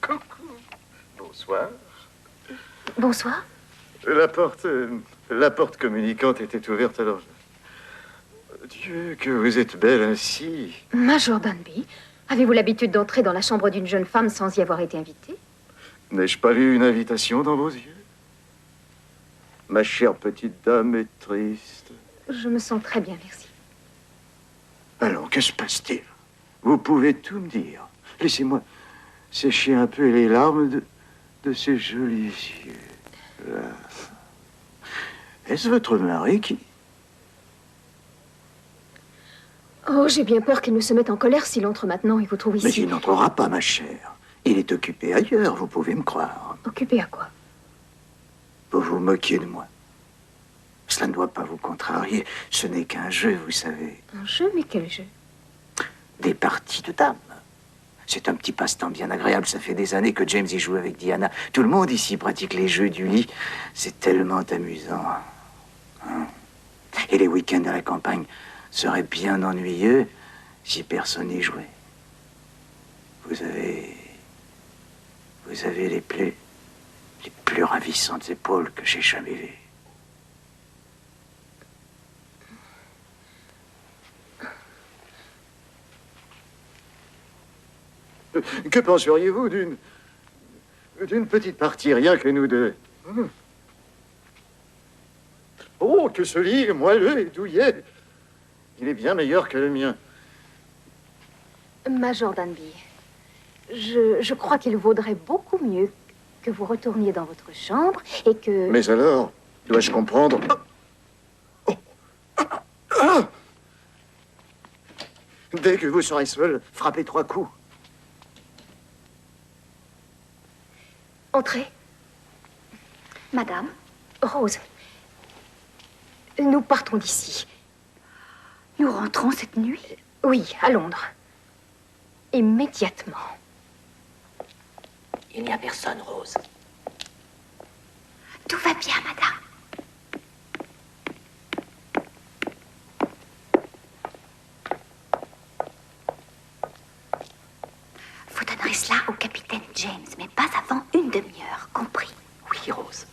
Coucou. Bonsoir. Bonsoir. La porte communicante était ouverte alors. Dieu, que vous êtes belle ainsi. Major Danby, avez-vous l'habitude d'entrer dans la chambre d'une jeune femme sans y avoir été invitée? N'ai-je pas lu une invitation dans vos yeux? Ma chère petite dame est triste. Je me sens très bien, merci. Alors, que se passe-t-il? Vous pouvez tout me dire. Laissez-moi sécher un peu les larmes de ces jolis yeux. Là. Est-ce votre mari qui... Oh, j'ai bien peur qu'il ne se mette en colère s'il entre maintenant et vous trouve ici. Mais il n'entrera pas, ma chère. Il est occupé ailleurs, vous pouvez me croire. Occupé à quoi? Vous vous moquez de moi. Cela ne doit pas vous contrarier. Ce n'est qu'un jeu, vous savez. Un jeu? Mais quel jeu? Des parties de dames. C'est un petit passe-temps bien agréable. Ça fait des années que James y joue avec Diana. Tout le monde ici pratique les jeux du lit. C'est tellement amusant. Hein? Et les week-ends à la campagne seraient bien ennuyeux si personne n'y jouait. Vous avez les plus ravissantes épaules que j'ai jamais vues. Que penseriez-vous d'une petite partie, rien que nous deux? Oh, que ce lit est moelleux et douillet. Il est bien meilleur que le mien. Major Danby, je crois qu'il vaudrait beaucoup mieux que vous retourniez dans votre chambre et que... Mais alors, dois-je comprendre? Ah! Dès que vous serez seul, frappez 3 coups. Entrez. Madame, Rose, nous partons d'ici. Nous rentrons cette nuit? Oui, à Londres. Immédiatement. Il n'y a personne, Rose. Tout va bien, madame. Vous donnerez cela au capitaine James, mais pas avant une demi-heure, compris? Oui, Rose.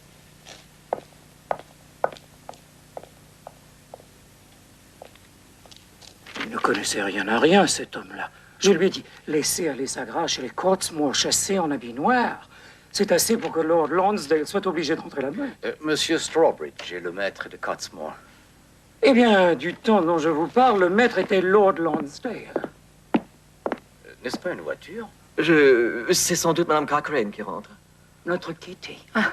Il ne connaissait rien à rien, cet homme-là. Je lui ai dit, laissez aller sa grâce chez les Cottesmore, chassés en habit noir. C'est assez pour que Lord Lonsdale soit obligé de rentrer là-bas. Monsieur Strawbridge est le maître de Cottesmore. Eh bien, du temps dont je vous parle, le maître était Lord Lonsdale. N'est-ce pas une voiture? C'est sans doute Mme Cochrane qui rentre. Notre Kitty. Ah,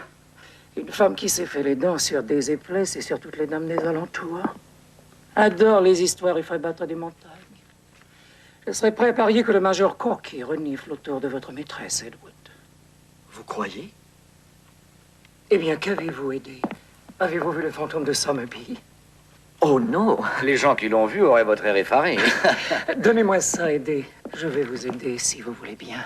une femme qui s'est fait les dents sur des éplaises et sur toutes les dames des alentours. Adore les histoires et fait battre des montagnes. Je serais prêt à parier que le major Corky renifle autour de votre maîtresse, Edward. Vous croyez? Eh bien, qu'avez-vous aidé? Avez-vous vu le fantôme de Somerby? Oh non! Les gens qui l'ont vu auraient votre air effaré. Donnez-moi ça, Eddie. Je vais vous aider si vous voulez bien.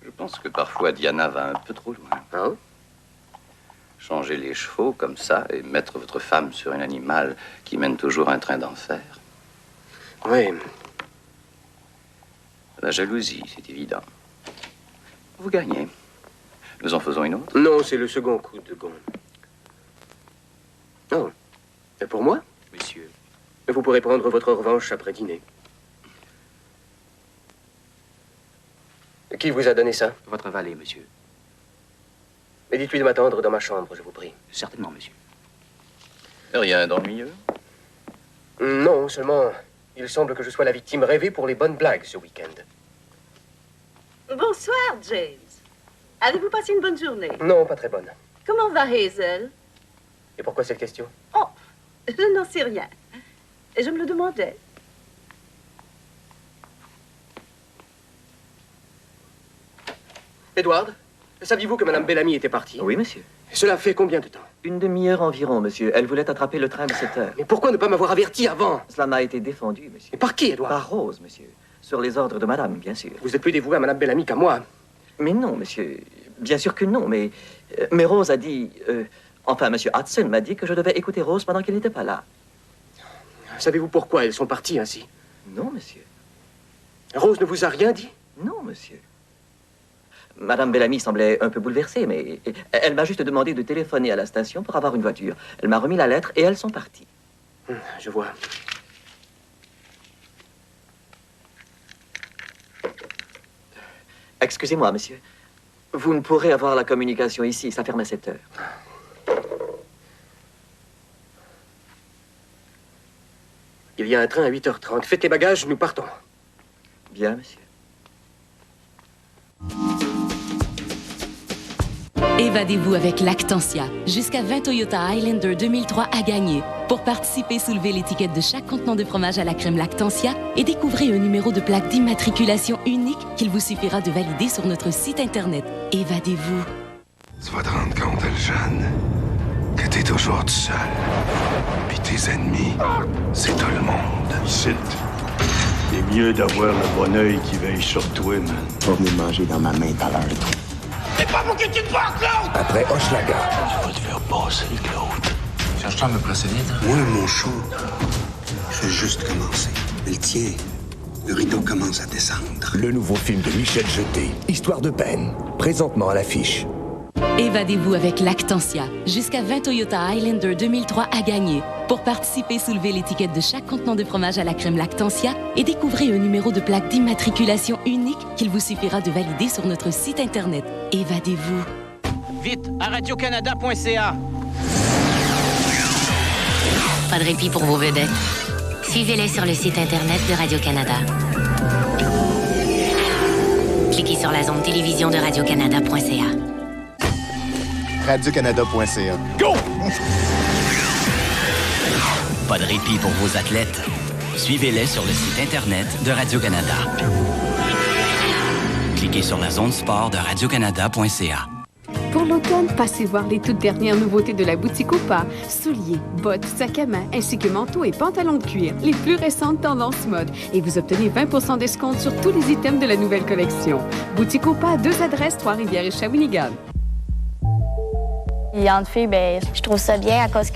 Je pense que parfois Diana va un peu trop loin. Ah? Changer les chevaux comme ça et mettre votre femme sur un animal qui mène toujours un train d'enfer. Oui. La jalousie, c'est évident. Vous gagnez. Nous en faisons une autre? Non, c'est le second coup de gond. Oh. Et pour moi? Monsieur. Vous pourrez prendre votre revanche après dîner. Qui vous a donné ça? Votre valet, monsieur. Mais dites-lui de m'attendre dans ma chambre, je vous prie. Certainement, monsieur. Rien d'ennuyeux? Non, seulement, il semble que je sois la victime rêvée pour les bonnes blagues ce week-end. Bonsoir, James. Avez-vous passé une bonne journée? Non, pas très bonne. Comment va Hazel? Et pourquoi cette question? Oh, je n'en sais rien. Je me le demandais. Edward, saviez-vous que Madame Bellamy était partie? Oui, monsieur. Cela fait combien de temps? Une demi-heure environ, monsieur. Elle voulait attraper le train de 7 heures. Mais pourquoi ne pas m'avoir averti avant? Cela m'a été défendu, monsieur. Et par qui, Edward? Par Rose, monsieur. Sur les ordres de madame, bien sûr. Vous êtes plus dévoué à Madame Bellamy qu'à moi. Mais non, monsieur. Bien sûr que non, mais Rose a dit... enfin, monsieur Hudson m'a dit que je devais écouter Rose pendant qu'elle n'était pas là. Savez-vous pourquoi elles sont parties ainsi? Non, monsieur. Rose ne vous a rien dit? Non, monsieur. Madame Bellamy semblait un peu bouleversée, mais elle m'a juste demandé de téléphoner à la station pour avoir une voiture. Elle m'a remis la lettre et elles sont parties. Je vois. Excusez-moi, monsieur. Vous ne pourrez avoir la communication ici. Ça ferme à 7 heures. Il y a un train à 8h30. Faites tes bagages, nous partons. Bien, monsieur. Évadez-vous avec Lactantia. Jusqu'à 20 Toyota Highlander 2003 à gagner. Pour participer, soulevez l'étiquette de chaque contenant de fromage à la crème Lactantia et découvrez un numéro de plaque d'immatriculation unique qu'il vous suffira de valider sur notre site Internet. Évadez-vous. Tu vas te rendre compte, Eljeanne, que t'es toujours tout seul. Puis tes ennemis, c'est tout le monde. C'est mieux d'avoir le bon œil qui veille sur toi, man. Pas venir manger dans ma main tout à l'heure. C'est pas pour que tu te portes, Claude! Après Hochelaga. Tu vas te faire passer, Claude. Cherche-tu à me procéder, toi? Moi, mon show, je fais juste commencer. Mais le tien, le rideau commence à descendre. Le nouveau film de Michel Jeté, Histoire de peine, présentement à l'affiche. Évadez-vous avec Lactantia. Jusqu'à 20 Toyota Highlander 2003 à gagner. Pour participer, soulevez l'étiquette de chaque contenant de fromage à la crème Lactantia et découvrez un numéro de plaque d'immatriculation unique qu'il vous suffira de valider sur notre site Internet. Évadez-vous. Vite, à radiocanada.ca. Pas de répit pour vos vedettes. Suivez-les sur le site Internet de Radio-Canada. Cliquez sur la zone télévision de radiocanada.ca. radiocanada.ca. Go! Pas de répit pour vos athlètes. Suivez-les sur le site Internet de Radio-Canada. Cliquez sur la zone sport de radiocanada.ca. Pour l'automne, passez voir les toutes dernières nouveautés de la boutique Opa. Souliers, bottes, sacs à main, ainsi que manteaux et pantalons de cuir. Les plus récentes tendances mode. Et vous obtenez 20 d'escompte sur tous les items de la nouvelle collection. Boutique Opa, 2 adresses, Trois-Rivières et Shawinigan. Et entre filles, ben, je trouve ça bien à cause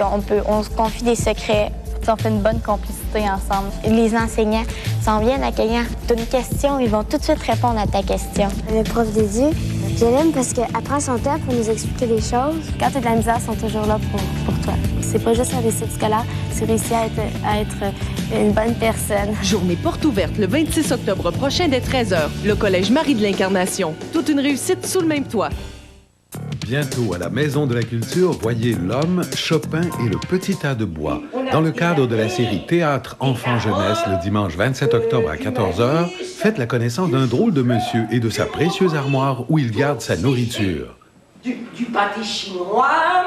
on se confie des secrets. On fait une bonne complicité ensemble. Les enseignants sont bien accueillants. Tu as une question, ils vont tout de suite répondre à ta question. Le prof d'édu, je l'aime parce qu'elle prend son temps pour nous expliquer les choses. Quand tu as de la misère, ils sont toujours là pour toi. C'est pas juste un réussite scolaire, c'est réussir à être une bonne personne. Journée porte ouverte le 26 octobre prochain dès 13h. Le Collège Marie de l'Incarnation. Toute une réussite sous le même toit. Bientôt à la Maison de la Culture, voyez L'Homme, Chopin et le Petit Tas de Bois. Dans le cadre de la série Théâtre Enfants-Jeunesse, le dimanche 27 octobre à 14h, faites la connaissance d'un drôle de monsieur et de sa précieuse armoire où il garde sa nourriture. Du pâté chinois,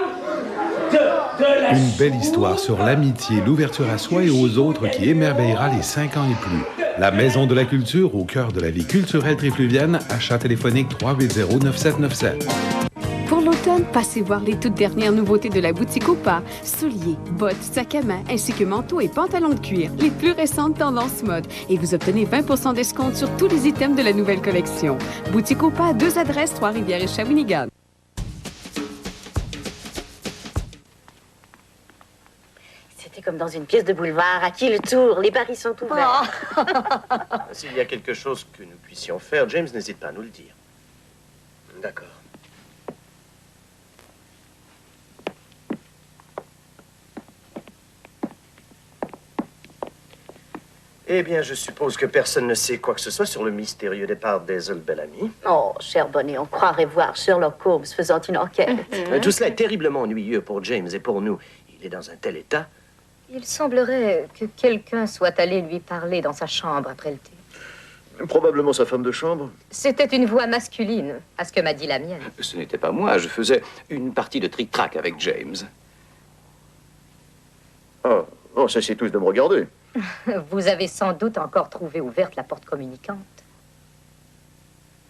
de la Une belle histoire sur l'amitié, l'ouverture à soi et aux autres qui émerveillera les 5 ans et plus. La Maison de la Culture, au cœur de la vie culturelle trifluvienne, achat téléphonique 380-9797. Pour l'automne, passez voir les toutes dernières nouveautés de la boutique Opa. Souliers, bottes, sacs à main, ainsi que manteaux et pantalons de cuir. Les plus récentes tendances mode. Et vous obtenez 20 d'escompte sur tous les items de la nouvelle collection. Boutique Opa, 2 adresses, Trois-Rivières et Shawinigan. C'était comme dans une pièce de boulevard. À qui le tour? Les paris sont ouverts. S'il y a quelque chose que nous puissions faire, James n'hésite pas à nous le dire. D'accord. Eh bien, je suppose que personne ne sait quoi que ce soit sur le mystérieux départ d'Hazel Bellamy. Oh, cher Bonnet, on croirait voir Sherlock Holmes faisant une enquête. Tout cela est terriblement ennuyeux pour James et pour nous. Il est dans un tel état. Il semblerait que quelqu'un soit allé lui parler dans sa chambre après le thé. Probablement sa femme de chambre. C'était une voix masculine, à ce que m'a dit la mienne. Ce n'était pas moi, je faisais une partie de tric-trac avec James. Oh, cessez tous de me regarder. Vous avez sans doute encore trouvé ouverte la porte communicante.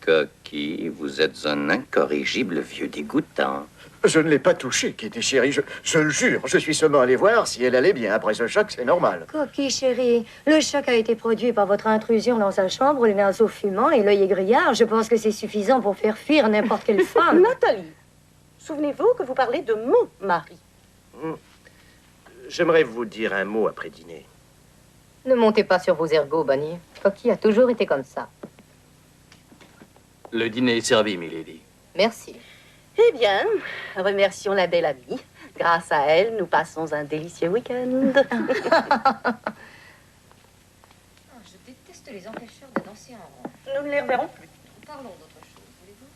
Coquille, vous êtes un incorrigible vieux dégoûtant. Je ne l'ai pas touchée, Kitty chérie, je le jure. Je suis seulement allé voir si elle allait bien. Après ce choc, c'est normal. Coquille chérie, le choc a été produit par votre intrusion dans sa chambre, les naseaux fumants et l'œil égrillard. Je pense que c'est suffisant pour faire fuir n'importe quelle femme. Nathalie, souvenez-vous que vous parlez de mon mari. J'aimerais vous dire un mot après dîner. Ne montez pas sur vos ergots, Bonnie. Coquille a toujours été comme ça. Le dîner est servi, milady. Merci. Eh bien, remercions la belle amie. Grâce à elle, nous passons un délicieux week-end. Je déteste les empêcheurs de danser en rond. Nous ne les reverrons plus. Parlons d'autre chose, voulez-vous?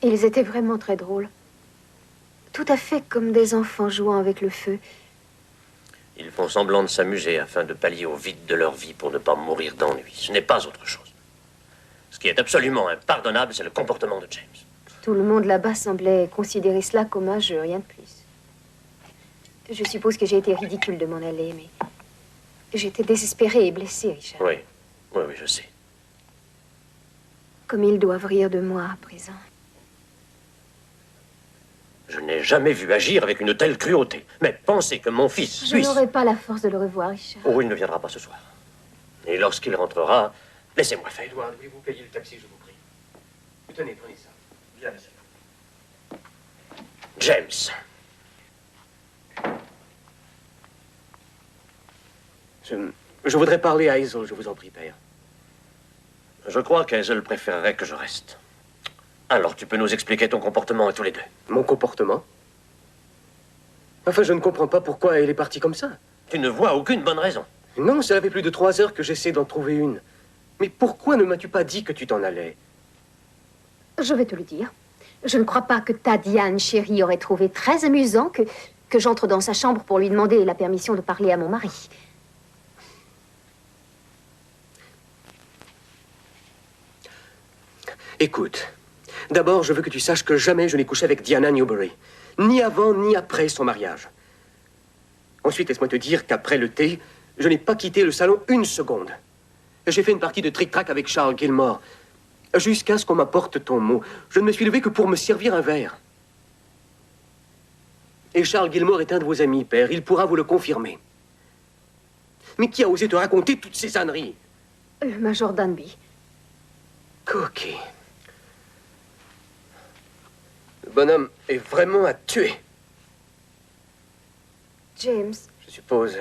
Ils étaient vraiment très drôles. Tout à fait comme des enfants jouant avec le feu. Ils font semblant de s'amuser afin de pallier au vide de leur vie pour ne pas mourir d'ennui. Ce n'est pas autre chose. Ce qui est absolument impardonnable, c'est le comportement de James. Tout le monde là-bas semblait considérer cela comme un jeu, rien de plus. Je suppose que j'ai été ridicule de m'en aller, mais j'étais désespérée et blessée, Richard. Oui, je sais. Comme ils doivent rire de moi à présent. Je n'ai jamais vu agir avec une telle cruauté. Mais pensez que mon fils Je puisse... n'aurai pas la force de le revoir, Richard. Oh, il ne viendra pas ce soir. Et lorsqu'il rentrera, laissez-moi faire. Edouard, voulez-vous payer le taxi, je vous prie? Tenez, prenez ça. Bien, monsieur. James. Je voudrais parler à Hazel, je vous en prie, père. Je crois qu'Hazel préférerait que je reste. Alors, tu peux nous expliquer ton comportement à tous les deux. Mon comportement? Enfin, je ne comprends pas pourquoi elle est partie comme ça. Tu ne vois aucune bonne raison. Non, cela fait plus de 3 heures que j'essaie d'en trouver une. Mais pourquoi ne m'as-tu pas dit que tu t'en allais? Je vais te le dire. Je ne crois pas que ta Diane chérie aurait trouvé très amusant que j'entre dans sa chambre pour lui demander la permission de parler à mon mari. Écoute, d'abord, je veux que tu saches que jamais je n'ai couché avec Diana Newbury. Ni avant, ni après son mariage. Ensuite, laisse-moi te dire qu'après le thé, je n'ai pas quitté le salon une seconde. J'ai fait une partie de tric-trac avec Charles Gilmore, jusqu'à ce qu'on m'apporte ton mot. Je ne me suis levé que pour me servir un verre. Et Charles Gilmore est un de vos amis, père. Il pourra vous le confirmer. Mais qui a osé te raconter toutes ces âneries? Le major Danby. Cookie. Le bonhomme est vraiment à tuer. James. Je suppose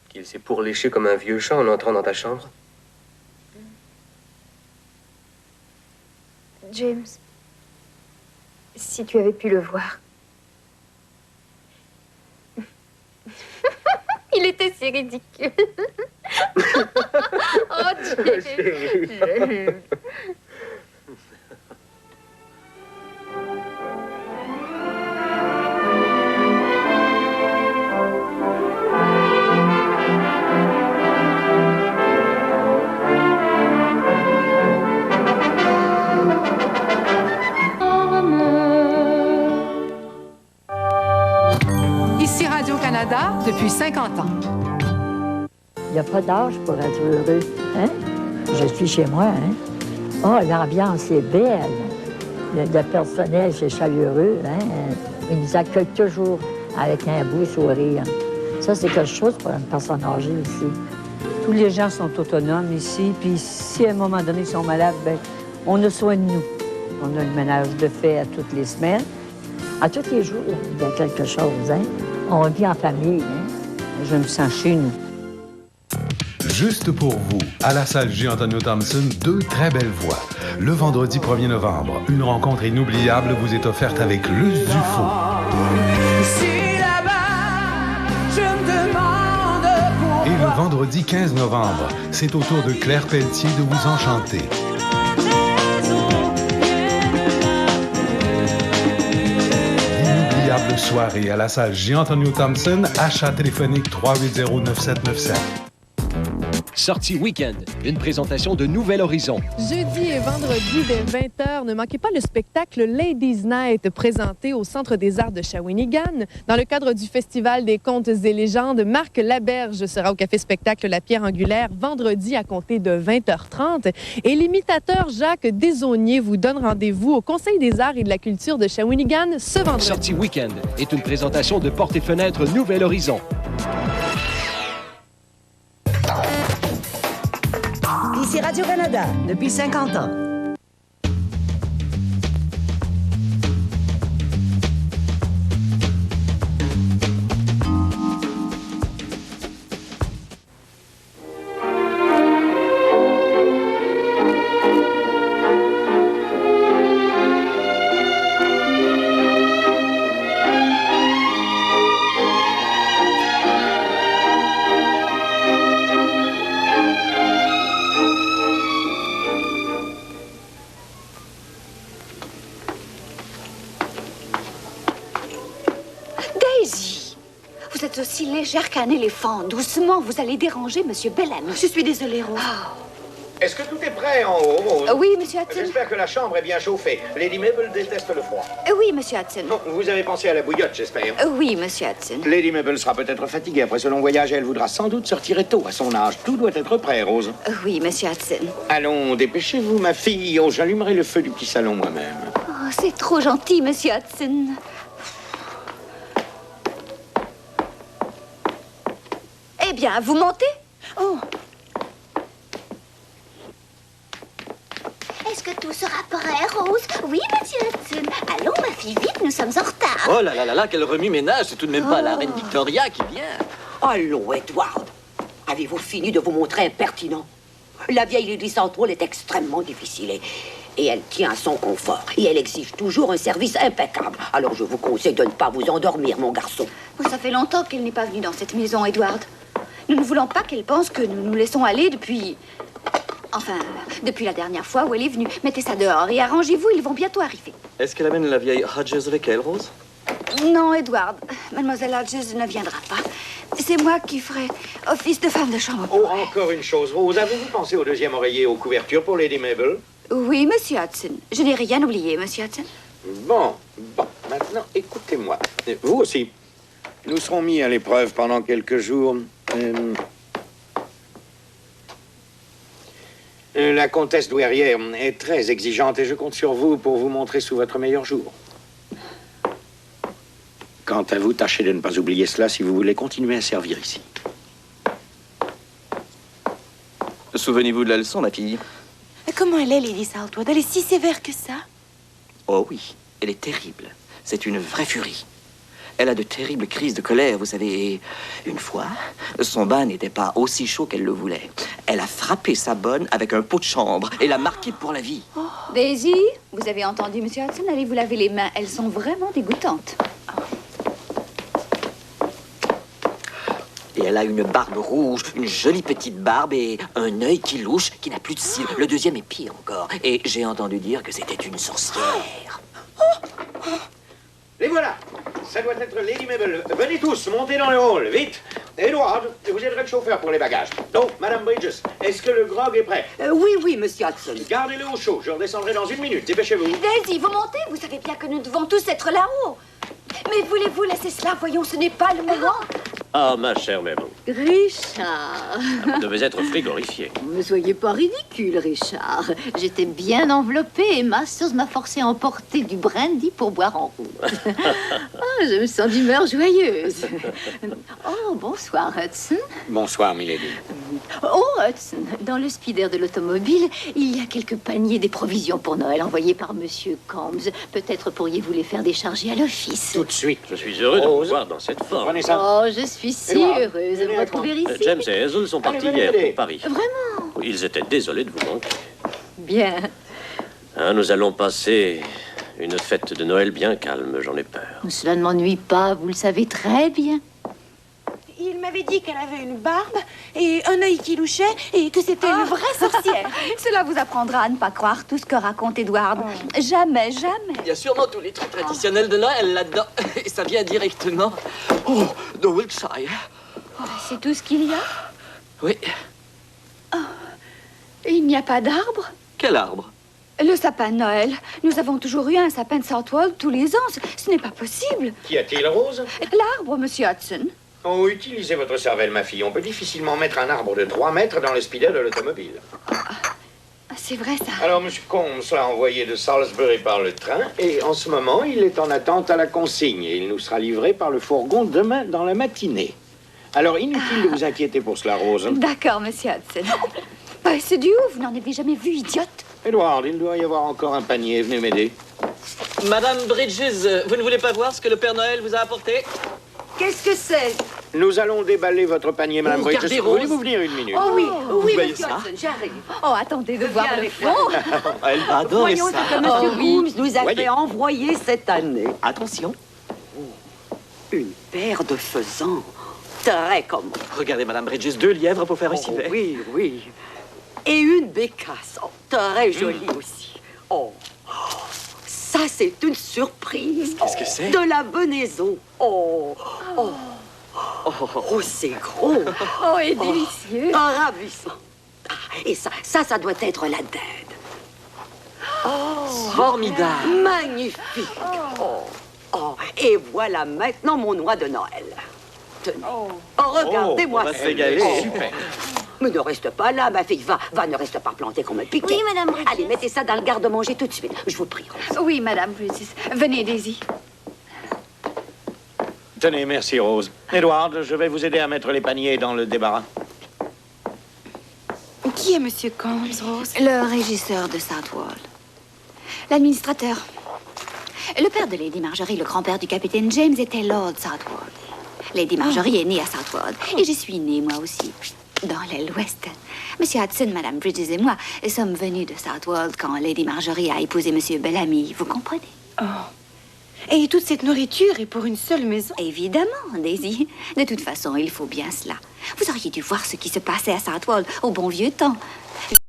qu'il s'est pourléché comme un vieux chat en entrant dans ta chambre. James, si tu avais pu le voir. Il était si ridicule. Oh, James. Ici Radio-Canada depuis 50 ans. Il n'y a pas d'âge pour être heureux, hein? Je suis chez moi, hein? Oh, l'ambiance est belle. Le personnel, c'est chaleureux, hein? Ils nous accueillent toujours avec un beau sourire. Ça, c'est quelque chose pour une personne âgée ici. Tous les gens sont autonomes ici, puis si à un moment donné ils sont malades, bien, on a soin de nous. On a le ménage de fait à toutes les semaines. À tous les jours, il y a quelque chose, hein? On vit en famille, hein? Je me sens chez nous. Juste pour vous, à la salle J. Antonio Thompson, 2 très belles voix. Le vendredi 1er novembre, une rencontre inoubliable vous est offerte avec Luce Dufault. Ici, là-bas, je me demande pourquoi. Et le vendredi 15 novembre, c'est au tour de Claire Pelletier de vous enchanter. Inoubliable soirée à la salle J. Antonio Thompson, achat téléphonique 380-9797. Sortie Week-end, une présentation de Nouvel Horizon. Jeudi et vendredi dès 20h, ne manquez pas le spectacle Ladies Night présenté au Centre des Arts de Shawinigan. Dans le cadre du Festival des Contes et légendes, Marc Laberge sera au Café Spectacle La Pierre Angulaire vendredi à compter de 20h30. Et l'imitateur Jacques Desaulniers vous donne rendez-vous au Conseil des Arts et de la Culture de Shawinigan ce vendredi. Sortie Week-end est une présentation de Portes et Fenêtres Nouvel Horizon. Ici Radio-Canada, depuis 50 ans. Aussi légère qu'un éléphant. Doucement, vous allez déranger Monsieur Bellamy. Je suis désolée, Rose. Est-ce que tout est prêt en haut, Rose? Oui, Monsieur Hudson. J'espère que la chambre est bien chauffée. Lady Mabel déteste le froid. Oui, Monsieur Hudson. Bon, vous avez pensé à la bouillotte, j'espère. Oui, Monsieur Hudson. Lady Mabel sera peut-être fatiguée après ce long voyage et elle voudra sans doute se retirer tôt à son âge. Tout doit être prêt, Rose. Oui, Monsieur Hudson. Allons, dépêchez-vous, ma fille. Oh, j'allumerai le feu du petit salon moi-même. Oh, c'est trop gentil, Monsieur Hudson. Eh bien, vous montez? Oh. Est-ce que tout sera prêt, Rose? Oui, Monsieur Hudson. Allons, ma fille, vite, nous sommes en retard. Oh là là là là, quel remue-ménage. C'est tout de même pas la reine Victoria qui vient. Allons, Edward. Avez-vous fini de vous montrer impertinent? La vieille Lady Southwell est extrêmement difficile et elle tient à son confort. Et elle exige toujours un service impeccable. Alors je vous conseille de ne pas vous endormir, mon garçon. Ça fait longtemps qu'elle n'est pas venue dans cette maison, Edward. Nous ne voulons pas qu'elle pense que nous nous laissons aller depuis... Enfin, depuis la dernière fois où elle est venue. Mettez ça dehors et arrangez-vous, ils vont bientôt arriver. Est-ce qu'elle amène la vieille Hodges avec elle, Rose? Non, Edward. Mademoiselle Hodges ne viendra pas. C'est moi qui ferai office de femme de chambre. Oh, encore une chose, Rose. Avez-vous pensé au deuxième oreiller aux couvertures pour Lady Mabel? Oui, monsieur Hudson. Je n'ai rien oublié, monsieur Hudson. Bon. Maintenant, écoutez-moi. Vous aussi. Nous serons mis à l'épreuve pendant quelques jours. La comtesse douairière est très exigeante et je compte sur vous pour vous montrer sous votre meilleur jour. Quant à vous, tâchez de ne pas oublier cela si vous voulez continuer à servir ici. Souvenez-vous de la leçon, ma fille. Comment elle est, Lady Southwell? Elle est si sévère que ça? Oh oui, elle est terrible. C'est une vraie furie. Elle a de terribles crises de colère, vous savez. Et une fois, son bain n'était pas aussi chaud qu'elle le voulait. Elle a frappé sa bonne avec un pot de chambre et l'a marqué pour la vie. Oh. Daisy, vous avez entendu, monsieur Hudson? Allez vous laver les mains. Elles sont vraiment dégoûtantes. Et elle a une barbe rouge, une jolie petite barbe et un œil qui louche, qui n'a plus de cils. Le deuxième est pire encore. Et j'ai entendu dire que c'était une sorcière. Les voilà. Ça doit être Lady Mabel. Venez tous, montez dans le hall, vite. Edward, vous aiderez le chauffeur pour les bagages. Donc, Madame Bridges, est-ce que le grog est prêt? Oui, monsieur Hudson. Gardez-le au chaud, je redescendrai dans 1 minute. Dépêchez-vous. Daisy, vous montez? Vous savez bien que nous devons tous être là-haut. Mais voulez-vous laisser cela? Voyons, ce n'est pas le moment. Ah, ma chère Mabel. Richard. Vous devez être frigorifié. Ne soyez pas ridicule, Richard. J'étais bien enveloppée et Masters m'a forcé à emporter du brandy pour boire en route. Je me sens d'humeur joyeuse. Oh, bonsoir, Hudson. Bonsoir, milady. Oh, Hudson, dans le speeder de l'automobile, il y a quelques paniers des provisions pour Noël envoyés par Monsieur Combs. Peut-être pourriez-vous les faire décharger à l'office. Tout de suite. Je suis heureux de vous voir dans cette forme. Prenez ça. Oh, je suis si heureuse de vous retrouver ici. James et Hazel sont partis hier pour Paris. Vraiment? Ils étaient désolés de vous manquer. Bien. Nous allons passer une fête de Noël bien calme, j'en ai peur. Cela ne m'ennuie pas, vous le savez très bien. Il m'avait dit qu'elle avait une barbe et un œil qui louchait et que c'était une vraie sorcière. Cela vous apprendra à ne pas croire tout ce que raconte Edward. Jamais, jamais. Il y a sûrement tous les trucs traditionnels de Noël là-dedans. Et ça vient directement de Wiltshire. C'est tout ce qu'il y a? Oui. Il n'y a pas d'arbre? Quel arbre? Le sapin de Noël. Nous avons toujours eu un sapin de Southwell tous les ans. Ce n'est pas possible. Qu'y a-t-il, Rose? L'arbre, monsieur Hudson. Oh, utilisez votre cervelle, ma fille. On peut difficilement mettre un arbre de 3 mètres dans le speeder de l'automobile. C'est vrai, ça. Alors, M. Combs l'a envoyé de Salisbury par le train et en ce moment, il est en attente à la consigne et il nous sera livré par le fourgon demain dans la matinée. Alors, inutile de vous inquiéter pour cela, Rose. D'accord, monsieur Hudson. C'est du haut, vous n'en avez jamais vu, idiote. Edward, il doit y avoir encore un panier. Venez m'aider. Madame Bridges, vous ne voulez pas voir ce que le Père Noël vous a apporté? Qu'est-ce que c'est? Nous allons déballer votre panier, Madame Bridges. Voulez-vous venir 1 minute? Oh oui, monsieur ça? Hudson, j'arrive. Oh, attendez de voir le fond. Elle va adorer Voyons ça. ce que monsieur Combs nous a fait envoyer cette année. Attention. Une paire de faisans. Très commode. Regardez, Madame Bridges, 2 lièvres pour faire un civet. Oui. Et une bécasse. Très jolie aussi. Oh, ça, c'est une surprise. Qu'est-ce que c'est? De la venaison. Oh, c'est gros. Oh, et délicieux. Ravissant. Et ça doit être la dinde. Formidable. Magnifique. Et voilà maintenant mon noix de Noël. Tenez. Regardez-moi on va ça. se régaler. Super. Mais ne reste pas là, ma fille. Va, ne reste pas plantée comme un piquet. Oui, Madame Bridges. Allez, mettez ça dans le garde-manger tout de suite. Je vous prie, Rose. Oui, Madame Bridges. Venez, Daisy. Tenez, merci, Rose. Edward, je vais vous aider à mettre les paniers dans le débarras. Qui est Monsieur Combs, Rose? Le régisseur de Southwell. L'administrateur. Le père de Lady Marjorie, le grand-père du capitaine James, était Lord Southwell. Lady Marjorie est née à Southwell. Et j'y suis née, moi aussi. dans l'aile ouest. Monsieur Hudson, Madame Bridges et moi sommes venus de Southwold quand Lady Marjorie a épousé Monsieur Bellamy. Vous comprenez? Oh. Et toute cette nourriture est pour une seule maison? Évidemment, Daisy. De toute façon, il faut bien cela. Vous auriez dû voir ce qui se passait à Southwold au bon vieux temps.